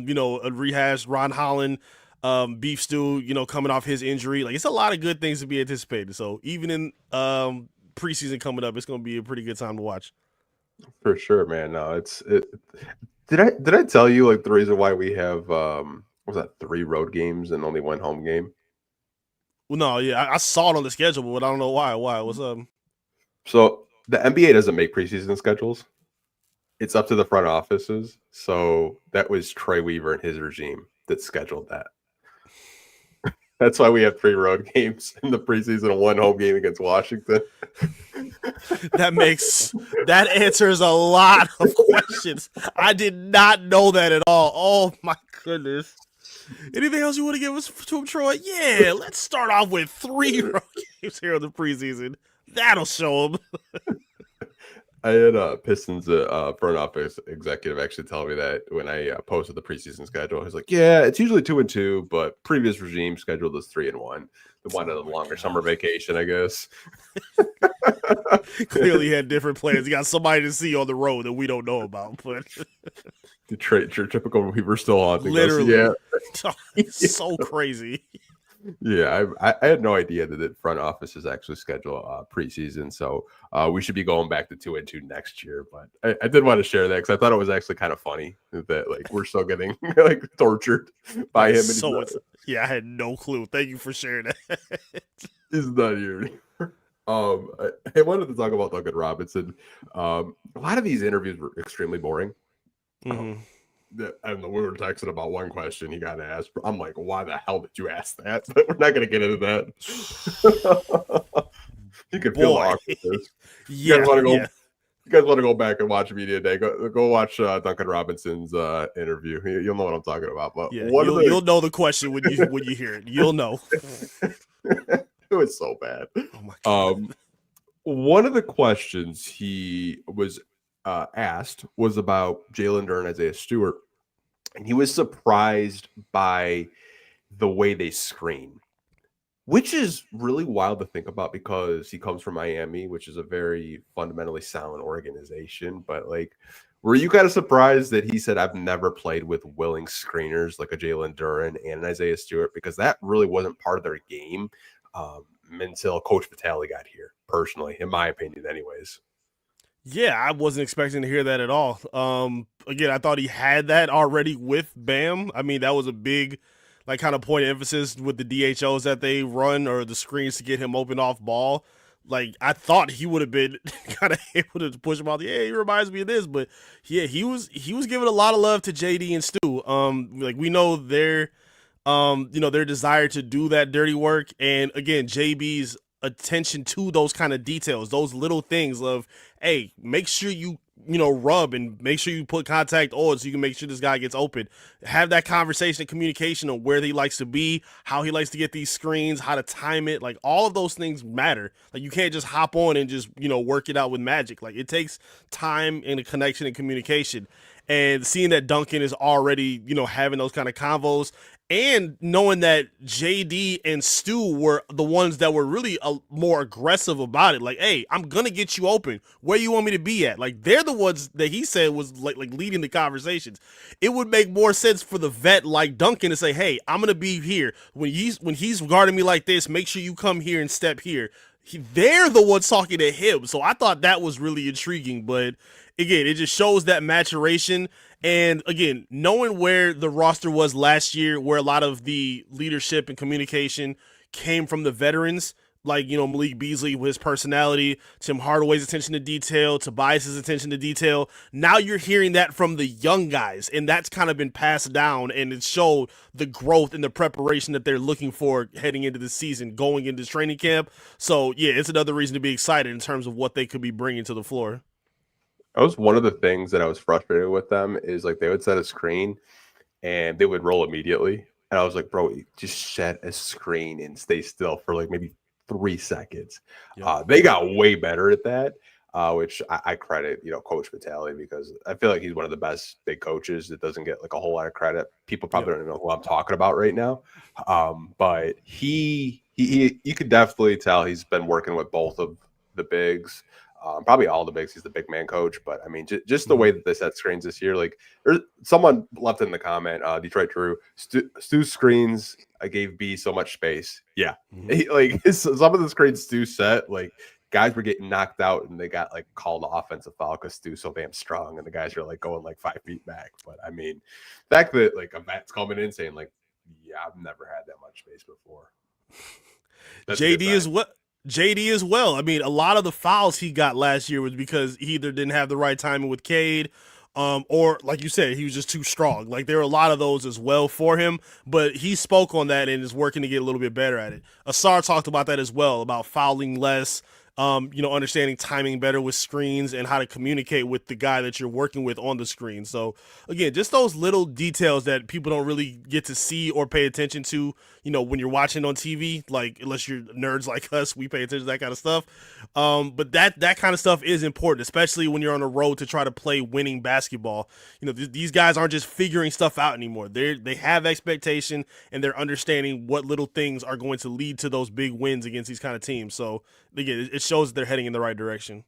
rehash, Ron Holland, Beef Stew, coming off his injury. Like it's a lot of good things to be anticipated. So even in preseason coming up, it's gonna be a pretty good time to watch. For sure, man. No, did I tell you like the reason why we have what was that 3 road games and only 1 home game? Well, no, yeah, I saw it on the schedule, but I don't know why. Why? What's up? So the NBA doesn't make preseason schedules. It's up to the front offices. So that was Troy Weaver and his regime that scheduled that. That's why we have 3 road games in the preseason and 1 home game against Washington. That answers a lot of questions. I did not know that at all. Oh my goodness. Anything else you want to give us to him, Troy? Yeah, let's start off with 3 road games here in the preseason. That'll show him. I had Pistons front office executive actually tell me that when I posted the preseason schedule. He's like, "Yeah, it's usually 2-2, but previous regime scheduled us 3-1. They wanted a longer summer vacation, I guess." Clearly had different plans. You got somebody to see on the road that we don't know about, but Detroit, your typical Weaver still haunting us. literally, Yeah, it's so crazy. Yeah, I had no idea that the front office is actually scheduled preseason, so we should be going back to 2-2 next year. But I did want to share that because I thought it was actually kind of funny that like we're still getting like tortured by him. So I had no clue. Thank you for sharing that. He's not here anymore. I wanted to talk about Duncan Robinson. A lot of these interviews were extremely boring. Mm-hmm. And we were texting about one question he got asked. I'm like, why the hell did you ask that? But we're not going to get into that. You can feel the awkwardness. Yeah, you guys want to go back and watch Media Day? Go watch Duncan Robinson's interview. You'll know what I'm talking about. But yeah, you'll know the question when you hear it. You'll know. It was so bad. Oh my God. One of the questions he was asked was about Jalen Duren, Isaiah Stewart, and he was surprised by the way they screen, which is really wild to think about because he comes from Miami, which is a very fundamentally sound organization. But like, were you kind of surprised that he said, "I've never played with willing screeners like a Jalen Duren and an Isaiah Stewart," because that really wasn't part of their game until Coach Vitale got here, personally, in my opinion, anyways. Yeah, I wasn't expecting to hear that at all. Again, I thought he had that already with Bam. I mean, that was a big, like, kind of point of emphasis with the DHOs that they run or the screens to get him open off ball. Like, I thought he would have been kind of able to push him out. Yeah, he reminds me of this, but yeah, he was giving a lot of love to JD and Stu. Like we know their desire to do that dirty work, and again, JB's attention to those kind of details, those little things of, hey, make sure you rub and make sure you put contact on so you can make sure this guy gets open. Have that conversation and communication on where he likes to be, how he likes to get these screens, how to time it. Like all of those things matter. Like you can't just hop on and just, work it out with magic. Like it takes time and a connection and communication. And seeing that Duncan is already, having those kind of convos, and knowing that JD and Stu were the ones that were really more aggressive about it. Like, hey, I'm going to get you open. Where you want me to be at? Like, they're the ones that he said was like leading the conversations. It would make more sense for the vet like Duncan to say, hey, I'm going to be here. When he's guarding me like this, make sure you come here and step here. They're the ones talking to him. So I thought that was really intriguing. But again, it just shows that maturation. And again, knowing where the roster was last year, where a lot of the leadership and communication came from the veterans, like, Malik Beasley with his personality, Tim Hardaway's attention to detail, Tobias's attention to detail. Now you're hearing that from the young guys, and that's kind of been passed down, and it showed the growth and the preparation that they're looking for heading into the season, going into training camp. So yeah, it's another reason to be excited in terms of what they could be bringing to the floor. That was one of the things that I was frustrated with them is like they would set a screen and they would roll immediately. And I was like, bro, just set a screen and stay still for like maybe 3 seconds. Yep. They got way better at that, which I credit, Coach Vitale, because I feel like he's one of the best big coaches that doesn't get like a whole lot of credit. People probably Yep. don't even know who I'm talking about right now. But you could definitely tell he's been working with both of the bigs. Probably all the bigs. He's the big man coach, but I mean, just the way that they set screens this year. Like, there's someone left in the comment, Detroit Drew, Stu's screens gave B so much space. Yeah, some of the screens Stu set, like guys were getting knocked out and they got like called offensive foul because Stu's so damn strong, and the guys are like going like 5 feet back. But I mean, the fact that like a vet's coming in saying like, yeah, I've never had that much space before. JD is what. JD as well. I mean, a lot of the fouls he got last year was because he either didn't have the right timing with Cade, or like you said, he was just too strong. Like there were a lot of those as well for him, but he spoke on that and is working to get a little bit better at it. Asar talked about that as well, about fouling less, understanding timing better with screens and how to communicate with the guy that you're working with on the screen. So again, just those little details that people don't really get to see or pay attention to, when you're watching on TV, like unless you're nerds like us, we pay attention to that kind of stuff. But that kind of stuff is important, especially when you're on the road to try to play winning basketball. These guys aren't just figuring stuff out anymore. They have expectation and they're understanding what little things are going to lead to those big wins against these kind of teams. So again, it shows that they're heading in the right direction.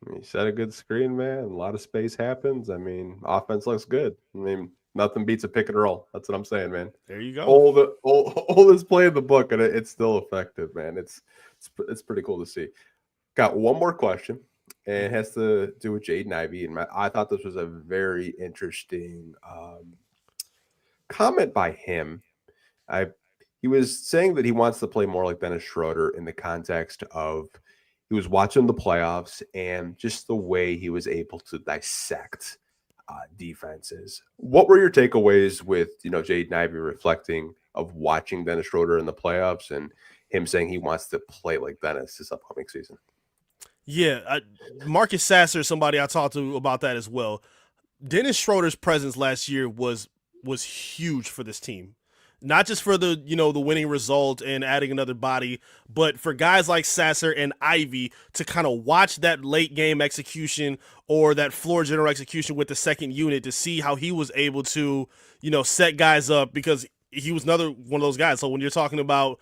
You set a good screen, man. A lot of space happens. I mean, offense looks good. I mean, nothing beats a pick and roll. That's what I'm saying, man. There you go. Oldest play in the book, and it's still effective, man. It's pretty cool to see. Got one more question, and it has to do with Jaden Ivey. And I thought this was a very interesting comment by him. He was saying that he wants to play more like Dennis Schroeder in the context of he was watching the playoffs and just the way he was able to dissect defenses. What were your takeaways with Jaden Ivey reflecting of watching Dennis Schroeder in the playoffs and him saying he wants to play like Dennis this upcoming season? Yeah, Marcus Sasser is somebody I talked to about that as well. Dennis Schroeder's presence last year was huge for this team. Not just for the the winning result and adding another body, but for guys like Sasser and Ivy to kind of watch that late game execution or that floor general execution with the second unit to see how he was able to set guys up, because he was another one of those guys. So when you're talking about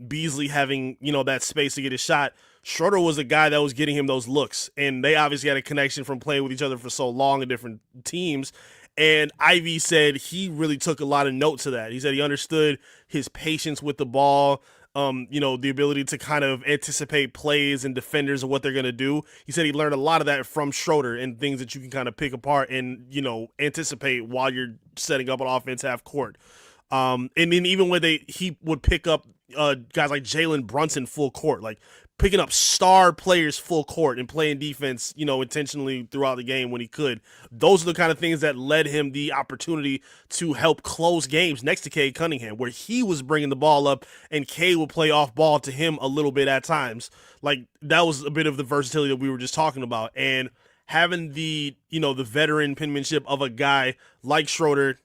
Beasley having that space to get his shot, Schroeder was a guy that was getting him those looks, and they obviously had a connection from playing with each other for so long in different teams. And Ivy said he really took a lot of note to that. He said he understood his patience with the ball, the ability to kind of anticipate plays and defenders and what they're going to do. He said he learned a lot of that from Schroeder and things that you can kind of pick apart and, anticipate while you're setting up an offense half court. And then even when he would pick up guys like Jalen Brunson full court, like picking up star players full court and playing defense, intentionally throughout the game when he could. Those are the kind of things that led him the opportunity to help close games next to Cade Cunningham, where he was bringing the ball up and Cade would play off ball to him a little bit at times. Like that was a bit of the versatility that we were just talking about. And having the veteran penmanship of a guy like Schroeder,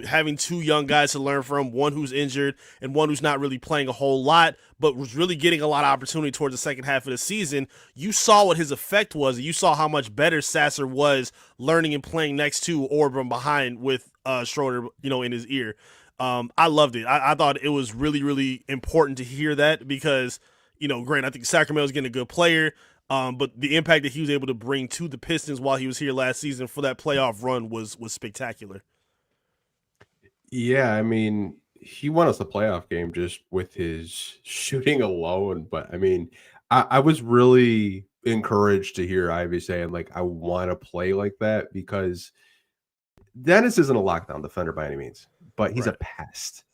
having two young guys to learn from, one who's injured and one who's not really playing a whole lot, but was really getting a lot of opportunity towards the second half of the season. You saw what his effect was. You saw how much better Sasser was learning and playing next to or from behind with Schroeder, in his ear. I loved it. I thought it was really, really important to hear that because, granted, I think Sacramento's getting a good player, but the impact that he was able to bring to the Pistons while he was here last season for that playoff run was spectacular. Yeah, I mean, he won us a playoff game just with his shooting alone. But I mean, I was really encouraged to hear Ivy saying, like, I want to play like that because Dennis isn't a lockdown defender by any means, but he's a pest.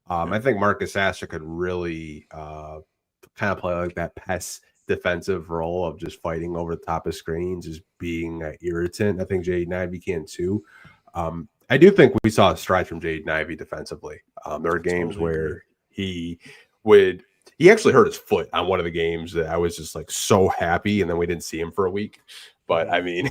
I think Marcus Asher could really kind of play like that pest defensive role of just fighting over the top of screens, just being irritant. I think Jaden Ivey can too. I do think we saw a stride from Jaden Ivey defensively. There were games Totally agree. where he actually hurt his foot on one of the games that I was just like so happy, and then we didn't see him for a week. But I mean,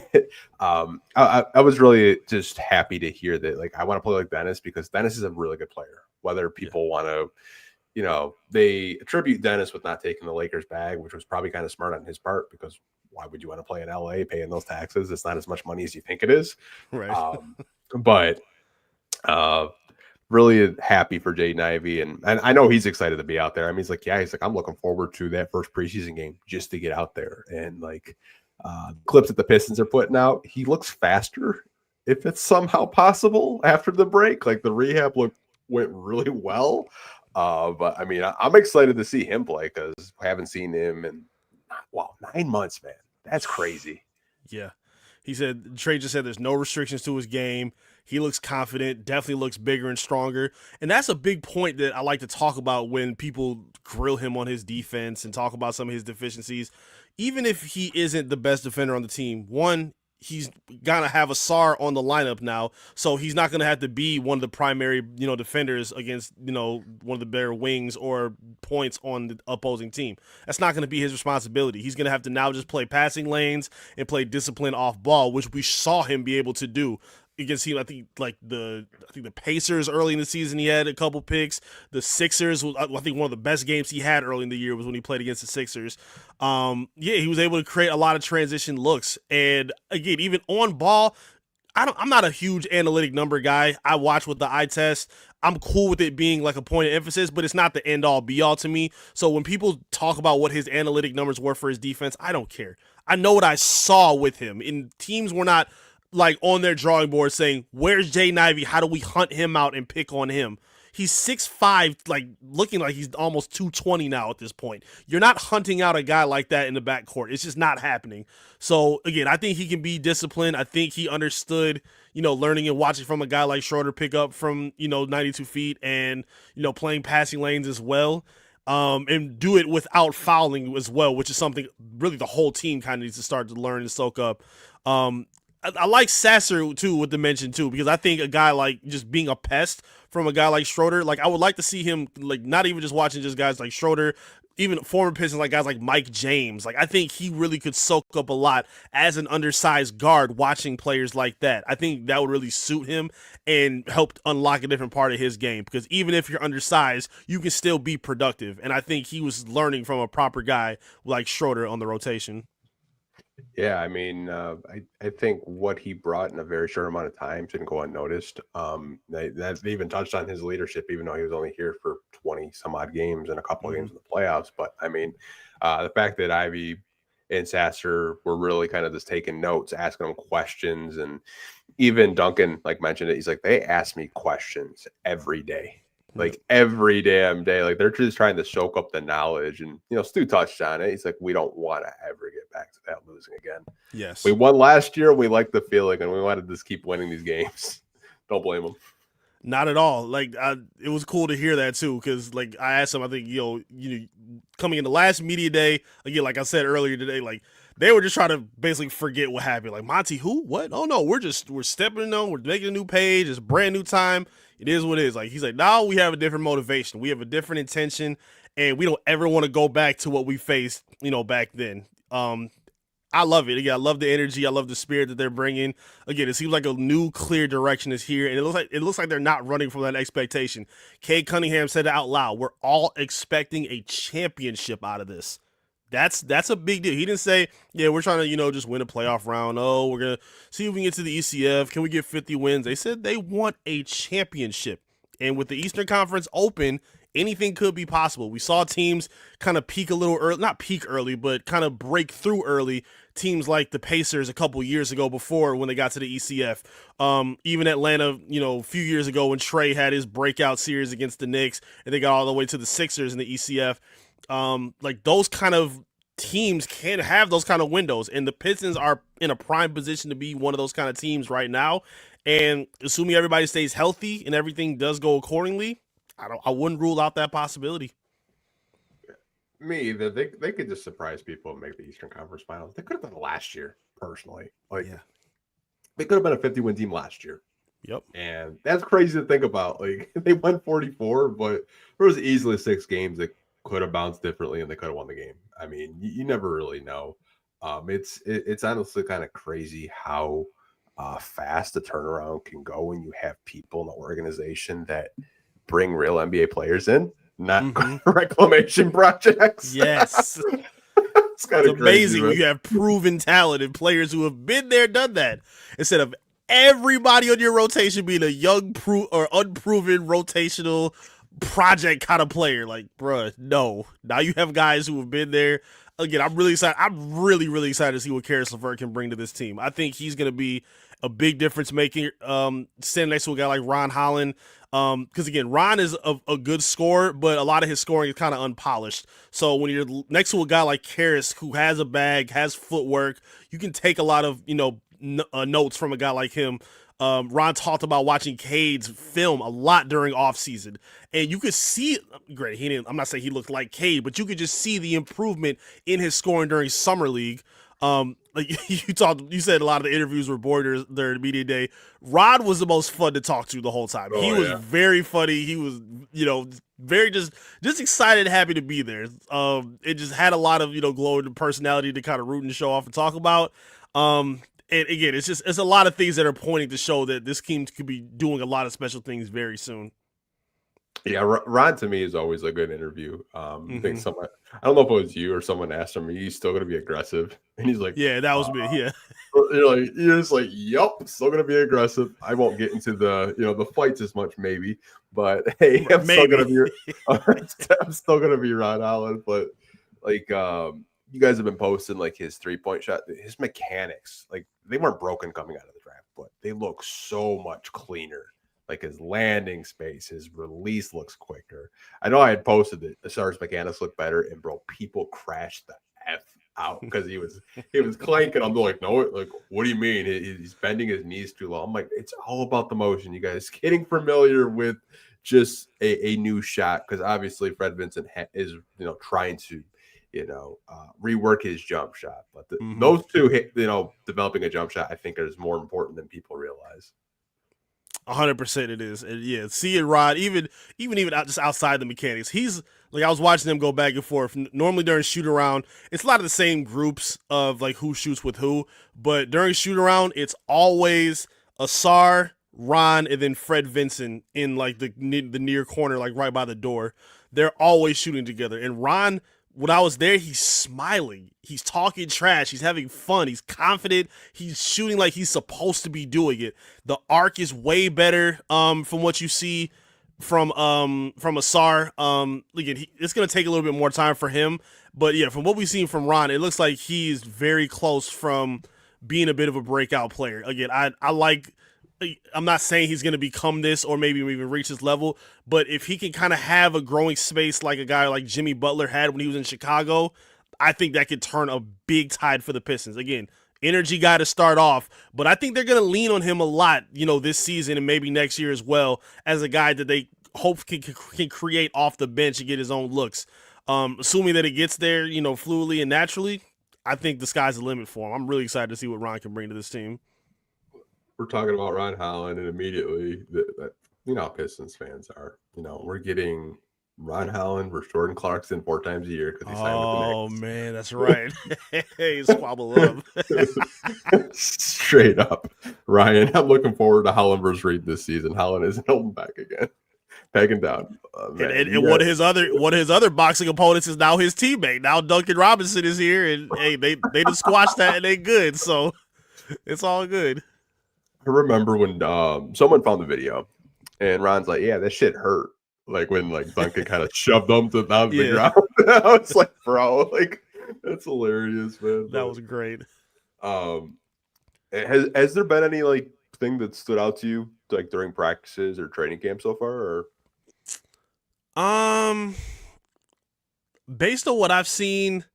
I was really just happy to hear that. Like, I want to play like Dennis because Dennis is a really good player. Whether people want to, they attribute Dennis with not taking the Lakers bag, which was probably kind of smart on his part because why would you want to play in LA paying those taxes? It's not as much money as you think it is. Right. But really happy for Jaden Ivey, and I know he's excited to be out there. I mean, he's like, I'm looking forward to that first preseason game just to get out there. And like clips that the Pistons are putting out, he looks faster if it's somehow possible after the break. Like the rehab went really well. But I mean, I'm excited to see him play because I haven't seen him in 9 months, man. That's crazy. Yeah. He said, Trey just said there's no restrictions to his game. He looks confident, definitely looks bigger and stronger. And that's a big point that I like to talk about when people grill him on his defense and talk about some of his deficiencies. Even if he isn't the best defender on the team, one, he's gonna have a SAR on the lineup now, so he's not gonna have to be one of the primary, defenders against, one of the better wings or points on the opposing team. That's not gonna be his responsibility. He's gonna have to now just play passing lanes and play discipline off ball, which we saw him be able to do against him. I think the Pacers early in the season, he had a couple picks. The Sixers, I think one of the best games he had early in the year was when he played against the Sixers. He was able to create a lot of transition looks, and again, even on ball, I'm not a huge analytic number guy. I watch with the eye test. I'm cool with it being like a point of emphasis, but it's not the end all be all to me. So when people talk about what his analytic numbers were for his defense, I don't care. I know what I saw with him. And teams were not like on their drawing board saying, where's Jaden Ivey? How do we hunt him out and pick on him? He's 6'5", like looking like he's almost 220 now at this point. You're not hunting out a guy like that in the backcourt. It's just not happening. So again, I think he can be disciplined. I think he understood, learning and watching from a guy like Schroeder pick up from, 92 feet and, playing passing lanes as well. And do it without fouling as well, which is something really the whole team kind of needs to start to learn and soak up. I like Sasser too with the mention too, because I think a guy like just being a pest from a guy like Schroeder, like I would like to see him, like not even just watching just guys like Schroeder, even former Pistons like guys like Mike James. Like I think he really could soak up a lot as an undersized guard watching players like that. I think that would really suit him and help unlock a different part of his game, because even if you're undersized, you can still be productive. And I think he was learning from a proper guy like Schroeder on the rotation. Yeah, I mean, I think what he brought in a very short amount of time didn't go unnoticed. They even touched on his leadership, even though he was only here for 20 some odd games and a couple of games in the playoffs. But I mean, the fact that Ivy and Sasser were really kind of just taking notes, asking him questions, and even Duncan mentioned it. He's like, they ask me questions every day. Like every damn day, like they're just trying to soak up the knowledge. And Stu touched on it. He's like, we don't want to ever get back to that losing again. Yes, we won last year. We liked the feeling, and we wanted to just keep winning these games. Don't blame them. Not at all. Like it was cool to hear that too, because like I asked him, I think coming in the last media day again, like I said earlier today, like they were just trying to basically forget what happened. Like Monty, who, what? Oh no, we're stepping on, we're making a new page. It's a brand new time. It is what it is. Like he's like, now we have a different motivation. We have a different intention, and we don't ever want to go back to what we faced, back then. I love it. Again, I love the energy. I love the spirit that they're bringing. Again, it seems like a new, clear direction is here, and it looks like they're not running from that expectation. Cade Cunningham said it out loud. We're all expecting a championship out of this. That's a big deal. He didn't say, yeah, we're trying to, just win a playoff round. Oh, we're going to see if we can get to the ECF. Can we get 50 wins? They said they want a championship. And with the Eastern Conference open, anything could be possible. We saw teams kind of peak a little early, not peak early, but kind of break through early. Teams like the Pacers a couple years ago before when they got to the ECF. Even Atlanta, a few years ago when Trey had his breakout series against the Knicks and they got all the way to the Sixers in the ECF. Like those kind of teams can have those kind of windows, and the Pistons are in a prime position to be one of those kind of teams right now. And assuming everybody stays healthy and everything does go accordingly, I wouldn't rule out that possibility. me that they could just surprise people and make the Eastern Conference Finals. They could have done it last year, personally. Like Yeah. they could have been a 50-win team last year. Yep. And that's crazy to think about. Like they won 44, but there was easily 6 games that could have bounced differently and they could have won the game. I mean, you never really know. It's honestly kind of crazy how fast the turnaround can go when you have people in the organization that bring real NBA players in, not reclamation projects. Yes. It's kind It's of crazy, amazing when you have proven talent and players who have been there, done that, instead of everybody on your rotation being a young or unproven rotational project kind of player. Like, bruh, no. Now you have guys who have been there. Again, I'm really excited. I'm really, really excited to see what Karis LeVert can bring to this team. I think he's going to be a big difference maker. Standing next to a guy like Ron Holland. Because again, Ron is a good scorer, but a lot of his scoring is kind of unpolished. So when you're next to a guy like Karis, who has a bag, has footwork, you can take a lot of notes from a guy like him. Ron talked about watching Cade's film a lot during offseason, and you could see. Great, he didn't. I'm not saying he looked like Cade, but you could just see the improvement in his scoring during summer league. Like you said a lot of the interviews were bored during the media day. Rod was the most fun to talk to the whole time. He was very funny. He was, very just excited, happy to be there. It just had a lot of, glowing personality to kind of root and show off and talk about. And again, it's a lot of things that are pointing to show that this team could be doing a lot of special things very soon. Yeah, Ron to me is always a good interview. I think someone, I don't know if it was you or someone asked him, "Are you still going to be aggressive?" And he's like, "Yeah, that was me." Yeah, you're just like, "Yup, still going to be aggressive. I won't get into the fights as much, maybe, but hey, I'm still going to be, I'm still going to be Ron Holland." But like, you guys have been posting like his 3-point shot, his mechanics, like they weren't broken coming out of the draft, but they look so much cleaner. Like his landing space, his release looks quicker. I know I had posted it. The Stars mechanics look better, and bro, people crashed the F out because he was clanking. I'm like, no, like, what do you mean? He's bending his knees too low. I'm like, it's all about the motion, you guys. Getting familiar with just a new shot, because obviously Fred Vincent is trying to rework his jump shot, but those two, developing a jump shot, I think is more important than people realize. 100% it is. And yeah, seeing Rod, even just outside the mechanics, he's like, I was watching them go back and forth. Normally during shoot around, it's a lot of the same groups of like who shoots with who, but during shoot around, it's always Asar, Ron, and then Fred Vincent in like the near corner, like right by the door. They're always shooting together. And Ron, when I was there, he's smiling. He's talking trash. He's having fun. He's confident. He's shooting like he's supposed to be doing it. The arc is way better from what you see from Asar. Again, it's going to take a little bit more time for him. But yeah, from what we've seen from Ron, it looks like he's very close from being a bit of a breakout player. Again, I'm not saying he's going to become this or maybe even reach this level, but if he can kind of have a growing space like a guy like Jimmy Butler had when he was in Chicago, I think that could turn a big tide for the Pistons. Again, energy guy to start off, but I think they're going to lean on him a lot, this season and maybe next year as well, as a guy that they hope can create off the bench and get his own looks. Assuming that it gets there, fluidly and naturally, I think the sky's the limit for him. I'm really excited to see what Ron can bring to this team. We're talking about Ron Holland, and immediately, how Pistons fans are. We're getting Ron Holland versus Jordan Clarkson 4 times a year because he signed with the Knicks. Oh man, that's right. Hey, squabble up. Straight up, Ryan. I'm looking forward to Holland versus Reed this season. Holland isn't holding back again, pegging down. And one of his other boxing opponents is now his teammate. Now Duncan Robinson is here, and hey, they just squashed that and they good. So it's all good. I remember when someone found the video, and Ron's like, "Yeah, that shit hurt." Like when Duncan kind of shoved him to the ground. I was like, "Bro, that's hilarious, man." That was great. Has there been any thing that stood out to you during practices or training camp so far? Or based on what I've seen,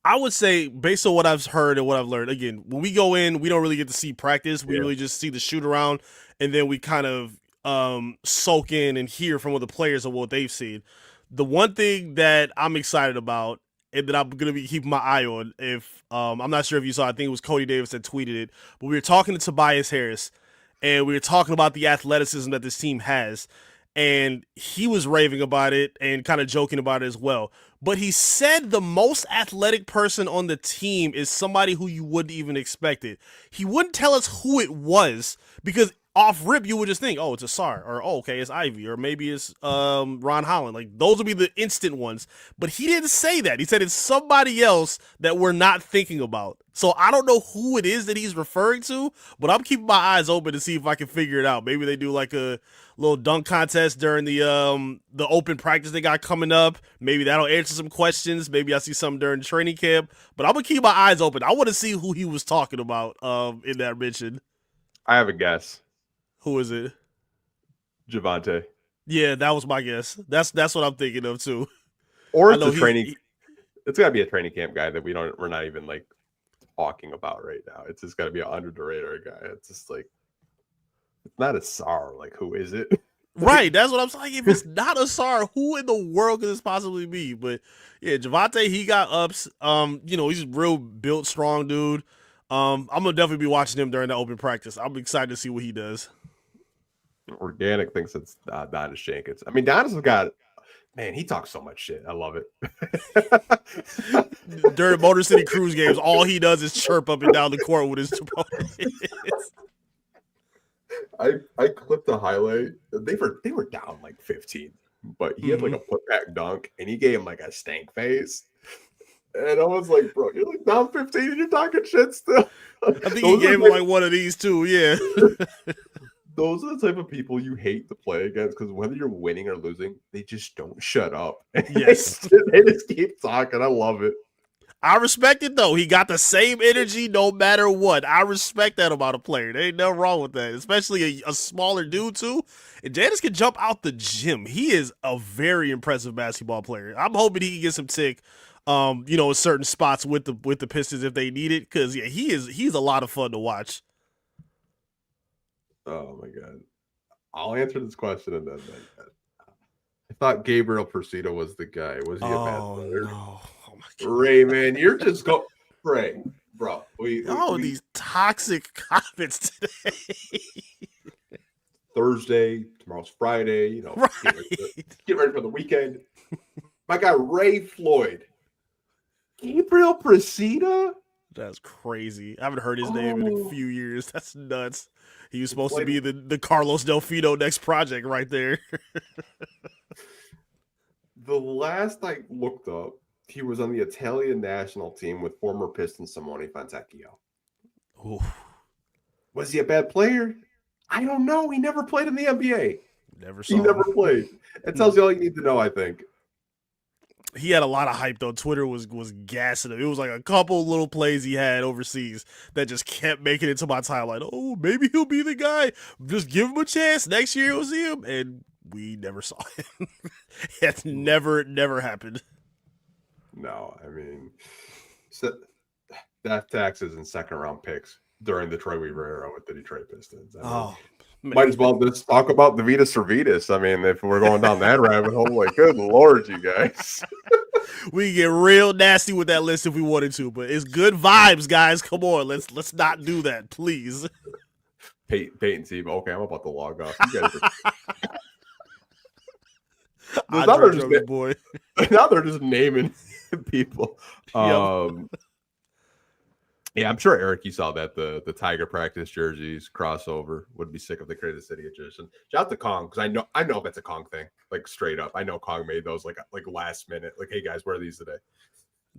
I would say, based on what I've heard and what I've learned, again, when we go in, we don't really get to see practice. We really just see the shoot around, and then we kind of soak in and hear from other players of what they've seen. The one thing that I'm excited about and that I'm gonna be keeping my eye on, if I'm not sure if you saw, I think it was Cody Davis that tweeted it, but we were talking to Tobias Harris and we were talking about the athleticism that this team has. And he was raving about it and kind of joking about it as well. But he said the most athletic person on the team is somebody who you wouldn't even expect it. He wouldn't tell us who it was because off rip you would just think, oh, it's Asar, or oh, okay, it's Ivy, or maybe it's Ron Holland. Like those would be the instant ones. But he didn't say that. He said it's somebody else that we're not thinking about. So I don't know who it is that he's referring to, but I'm keeping my eyes open to see if I can figure it out. Maybe they do like a little dunk contest during the open practice they got coming up. Maybe that'll answer some questions. Maybe I see something during training camp. But I'm gonna keep my eyes open. I want to see who he was talking about in that mention. I have a guess. Who is it? Javante. Yeah, that was my guess. That's what I'm thinking of too. Or it's a training. It's gotta be a training camp guy that we're not even like talking about right now. It's just gotta be an under the radar guy. It's just like it's not a SAR. Like who is it? Right, that's what I'm saying. If it's not Asar, who in the world could this possibly be? But yeah, Javante, he got ups. He's a real built, strong dude. I'm gonna definitely be watching him during the open practice. I'm excited to see what he does. Organic thinks it's Donis Jenkins. I mean, Donis has got, man, he talks so much shit. I love it. During Motor City Cruise games, all he does is chirp up and down the court with his opponents. I clipped the highlight. They were down like 15, but he had like a putback dunk, and he gave him like a stank face. And I was like, bro, you're like down 15 and you're talking shit still. I think he gave him like one of these too, yeah. Those are the type of people you hate to play against because whether you're winning or losing, they just don't shut up. Yes. They just keep talking. I love it. I respect it though. He got the same energy no matter what. I respect that about a player. There ain't nothing wrong with that, especially a smaller dude too. And Janice can jump out the gym. He is a very impressive basketball player. I'm hoping he can get some tick, in certain spots with the Pistons if they need it. Because yeah, he's a lot of fun to watch. Oh my god! I'll answer this question and then I thought Gabriel Persito was the guy. Was he a bad player? No. Oh my god, Ray, man, you're just go Ray, bro. These toxic comments today. Thursday, tomorrow's Friday. Right. Get ready for the weekend. My guy Ray Floyd, Gabriel Persito. That's crazy. I haven't heard his name in a few years. That's nuts. He was supposed to be the Carlos Delfino next project right there. The last I looked up, he was on the Italian national team with former Pistons Simone Fontecchio. Ooh. Was he a bad player? I don't know. He never played in the NBA. He never played. It tells you all you need to know, I think. He had a lot of hype though. Twitter was gassing him. It was like a couple little plays he had overseas that just kept making it to my timeline. Oh, maybe he'll be the guy. Just give him a chance. Next year we'll see him. And we never saw him. It's never happened. No, I mean, death taxes and second round picks during the Troy Weaver era with the Detroit Pistons. Might as well just talk about the Vitas Servetus. I mean, if we're going down that rabbit hole, like, good Lord, you guys. We get real nasty with that list if we wanted to, but it's good vibes, guys. Come on, let's not do that, please. Peyton Tebow. Okay, I'm about to log off. You guys now they're just naming people. Yeah, I'm sure, Eric, you saw that the Tiger practice jerseys crossover would be sick of the Crazy City edition. Shout out to Kong, because I know that's a Kong thing, like straight up. I know Kong made those like last minute. Like, hey guys, wear these today.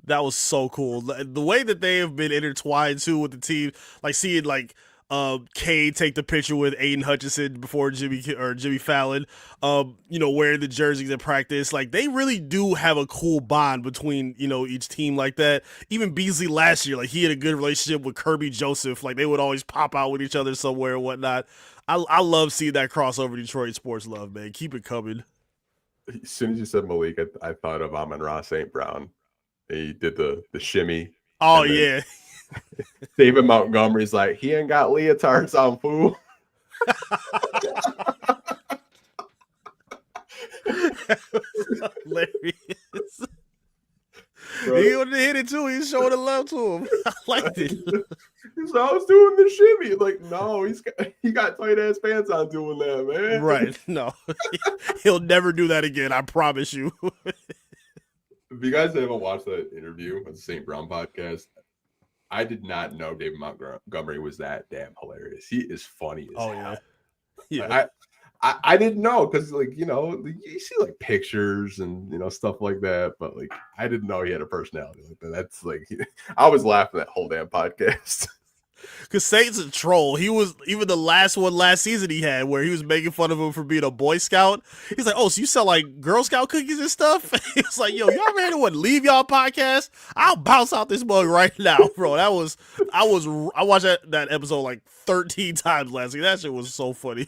That was so cool. The way that they have been intertwined too with the team, like seeing like Cade take the picture with Aiden Hutchinson before Jimmy Fallon, wearing the jerseys in practice. Like, they really do have a cool bond between, each team like that. Even Beasley last year, like, he had a good relationship with Kirby Joseph. Like, they would always pop out with each other somewhere and whatnot. I love seeing that crossover Detroit sports love, man. Keep it coming. As soon as you said Malik, I thought of Amon-Ra St. Brown. He did the shimmy. Oh, yeah. David Montgomery's like, he ain't got leotards on, fool. Hilarious. Bro, He wanted to hit it too. He's showing the love to him. I liked it. so I was doing the shimmy. Like, no, he got tight ass pants on doing that, man. Right. No. He'll never do that again. I promise you. If you guys haven't watched that interview on the St. Brown podcast, I did not know David Montgomery was that damn hilarious. He is funny as Oh, hell. yeah. I didn't know because, like, you see like pictures and stuff like that, but like I didn't know he had a personality like that. That's like I was laughing that whole damn podcast. Because Saint's a troll. He was even the last one last season he had where he was making fun of him for being a Boy Scout. He's like, oh, so you sell like Girl Scout cookies and stuff? He's like, yo, y'all ready to leave y'all podcast? I'll bounce out this mug right now, bro. I watched that episode like 13 times last week. That shit was so funny.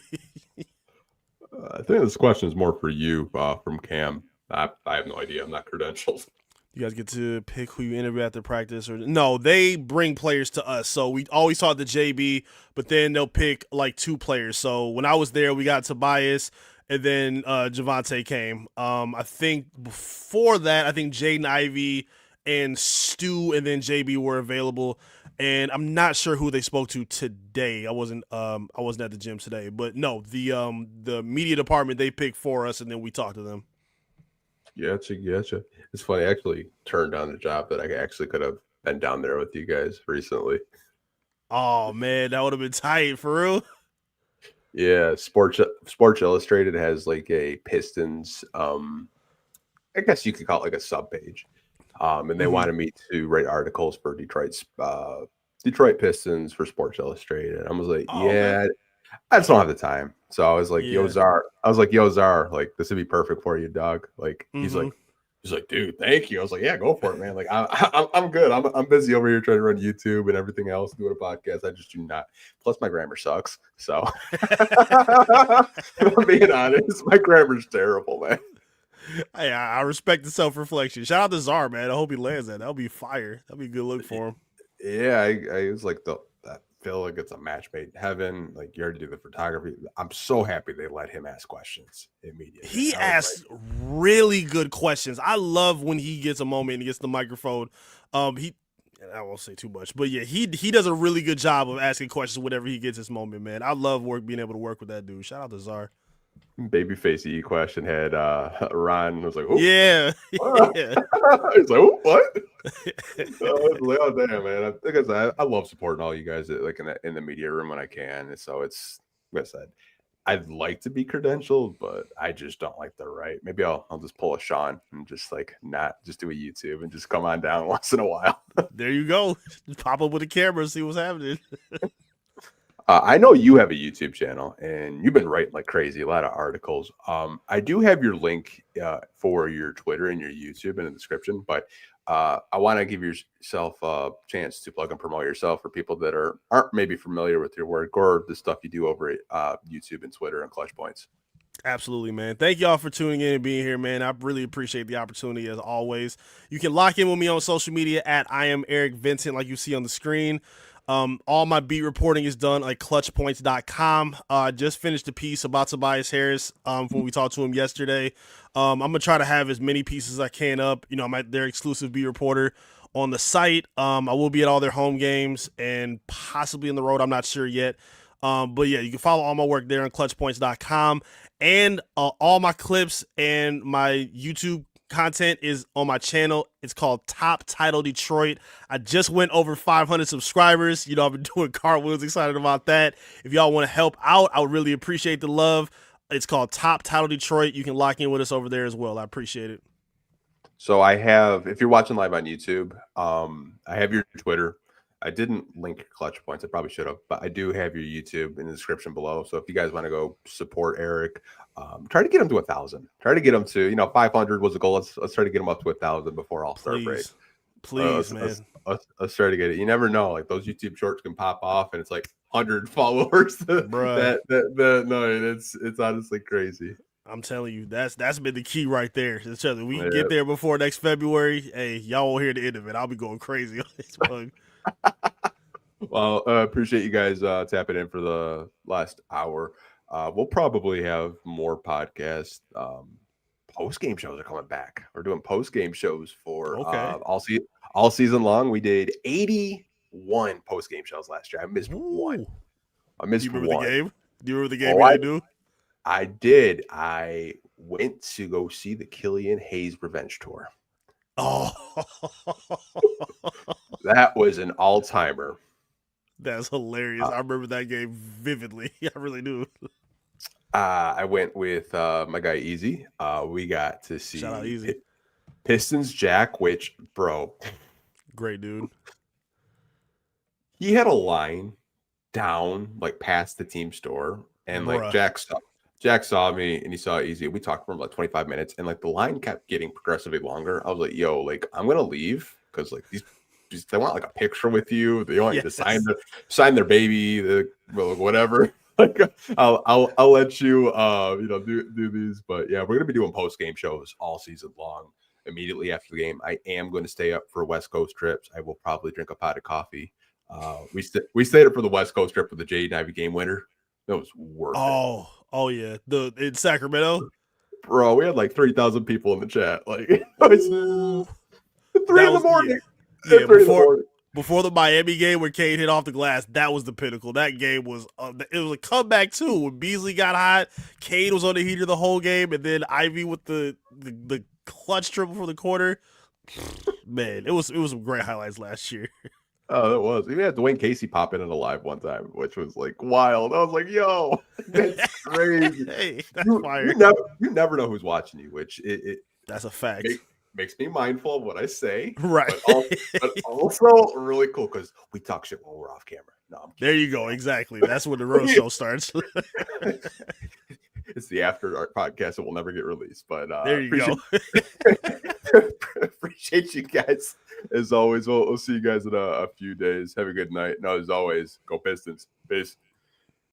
I think this question is more for you from Cam. I have no idea. I'm not credentialed. You guys get to pick who you interview after practice, or no? They bring players to us, so we always talk to JB, but then they'll pick like 2 players. So when I was there, we got Tobias, and then Javante came. I think before that, I think Jaden Ivey and Stu, and then JB were available. And I'm not sure who they spoke to today. I wasn't at the gym today, but no, the media department they picked for us, and then we talked to them. Gotcha. It's funny. I actually turned down the job that I actually could have been down there with you guys recently. Oh man, that would have been tight for real. Yeah, Sports Illustrated has like a Pistons. I guess you could call it like a sub page. And they wanted me to write articles for Detroit Pistons for Sports Illustrated. I was like, man. I just don't have the time. So I was like, yo, Czar, like this would be perfect for you, dog. Like he's like, dude, thank you. I was like, yeah, go for it, man. Like I'm good. I'm busy over here trying to run YouTube and everything else, doing a podcast. I just do not. Plus my grammar sucks. So if I'm being honest, my grammar's terrible, man. Hey, I respect the self-reflection. Shout out to Czar, man. I hope he lands that. That'll be fire. That'll be a good look for him. Yeah, I was like I feel like it's a match made in heaven. Like you already do the photography. I'm so happy they let him ask questions immediately. He asks really good questions. I love when he gets a moment and he gets the microphone. I won't say too much, but yeah, he does a really good job of asking questions whenever he gets his moment, man. I love being able to work with that dude. Shout out to Czar. Babyface E question had Ron was like, oh yeah. He's like, oh, what? I was like, oh damn, man. Because I love supporting all you guys like in the media room when I can. And so it's like I said, I'd like to be credentialed, but I just don't like the right. Maybe I'll just pull a Sean and just like not just do a YouTube and just come on down once in a while. There you go. Just pop up with a camera and see what's happening. I know you have a YouTube channel and you've been writing like crazy, a lot of articles. I do have your link for your Twitter and your YouTube in the description, but I want to give yourself a chance to plug and promote yourself for people that aren't maybe familiar with your work or the stuff you do over at YouTube and Twitter and Clutch Points. Absolutely, man. Thank y'all for tuning in and being here, man. I really appreciate the opportunity as always. You can lock in with me on social media at I am Eric Vincent, like you see on the screen. All my beat reporting is done at clutchpoints.com. Just finished a piece about Tobias Harris when we talked to him yesterday. I'm going to try to have as many pieces as I can up. I'm at their exclusive beat reporter on the site. I will be at all their home games and possibly on the road. I'm not sure yet. But yeah, you can follow all my work there on clutchpoints.com. And all my clips and my YouTube content is on my channel. It's called Top Title Detroit. I just went over 500 subscribers. I've been doing cartwheels, excited about that. If y'all want to help out, I would really appreciate the love. It's called Top Title Detroit. You can lock in with us over there as well. I appreciate it. So if you're watching live on YouTube, I have your Twitter. I didn't link Clutch Points. I probably should have, but I do have your YouTube in the description below. So if you guys want to go support Eric, try to get him to 1,000. Try to get him to 500 was the goal. Let's try to get him up to 1,000 before All-Star break. Please, man. Let's try to get it. You never know. Like those YouTube shorts can pop off, and it's like 100 followers. No, it's honestly crazy. I'm telling you, that's been the key right there. We can get there before next February. Hey, y'all won't hear the end of it. I'll be going crazy on this bug. Well, appreciate you guys tapping in for the last hour. We'll probably have more podcasts post game shows are coming back. We're doing post game shows for Okay. all season long. We did 81 post game shows last year. I missed one. Ooh. I Do you missed remember the one. game? Do you remember the game Oh, you didn't do? I did. I went to go see the Killian Hayes Revenge Tour. Oh, That was an all timer. that's hilarious. I remember that game vividly. I really do. I went with my guy Easy. We got to Shout out see Easy. Pistons Jack, which, bro, Great dude. he had a line down like past the team store, and like Bruh. Jack saw me and he saw Easy. We talked for like 25 minutes, and like the line kept getting progressively longer. I was like, "Yo, like I'm gonna leave because like these they want like a picture with you. They want you to sign their baby, whatever." Like I'll let you do these, but yeah, we're gonna be doing post game shows all season long. Immediately after the game, I am going to stay up for West Coast trips. I will probably drink a pot of coffee. We stayed up for the West Coast trip with the Jaden Ivey game winner. That was worth it. Oh yeah. In Sacramento. Bro, we had like 3,000 people in the chat. Like it was Ooh. 3 in the morning. Yeah. 3 in the morning. Before the Miami game where Cade hit off the glass, that was the pinnacle. That game was it was a comeback too. When Beasley got hot, Cade was on the heater the whole game, and then Ivy with the clutch triple for the quarter. Man, it was some great highlights last year. Oh, that was. We had Dwayne Casey pop in a live one time, which was like wild. I was like, "Yo, that's crazy." Hey, that's fire. You never know who's watching you, which that's a fact. Makes me mindful of what I say, right? But also really cool because we talk shit when we're off camera. No, I'm kidding. There you go. Exactly. That's when the real show starts. It's the after dark podcast that will never get released. But there you go. Appreciate you guys as always. We'll see you guys in a few days. Have a good night. And as always, go Pistons. Peace.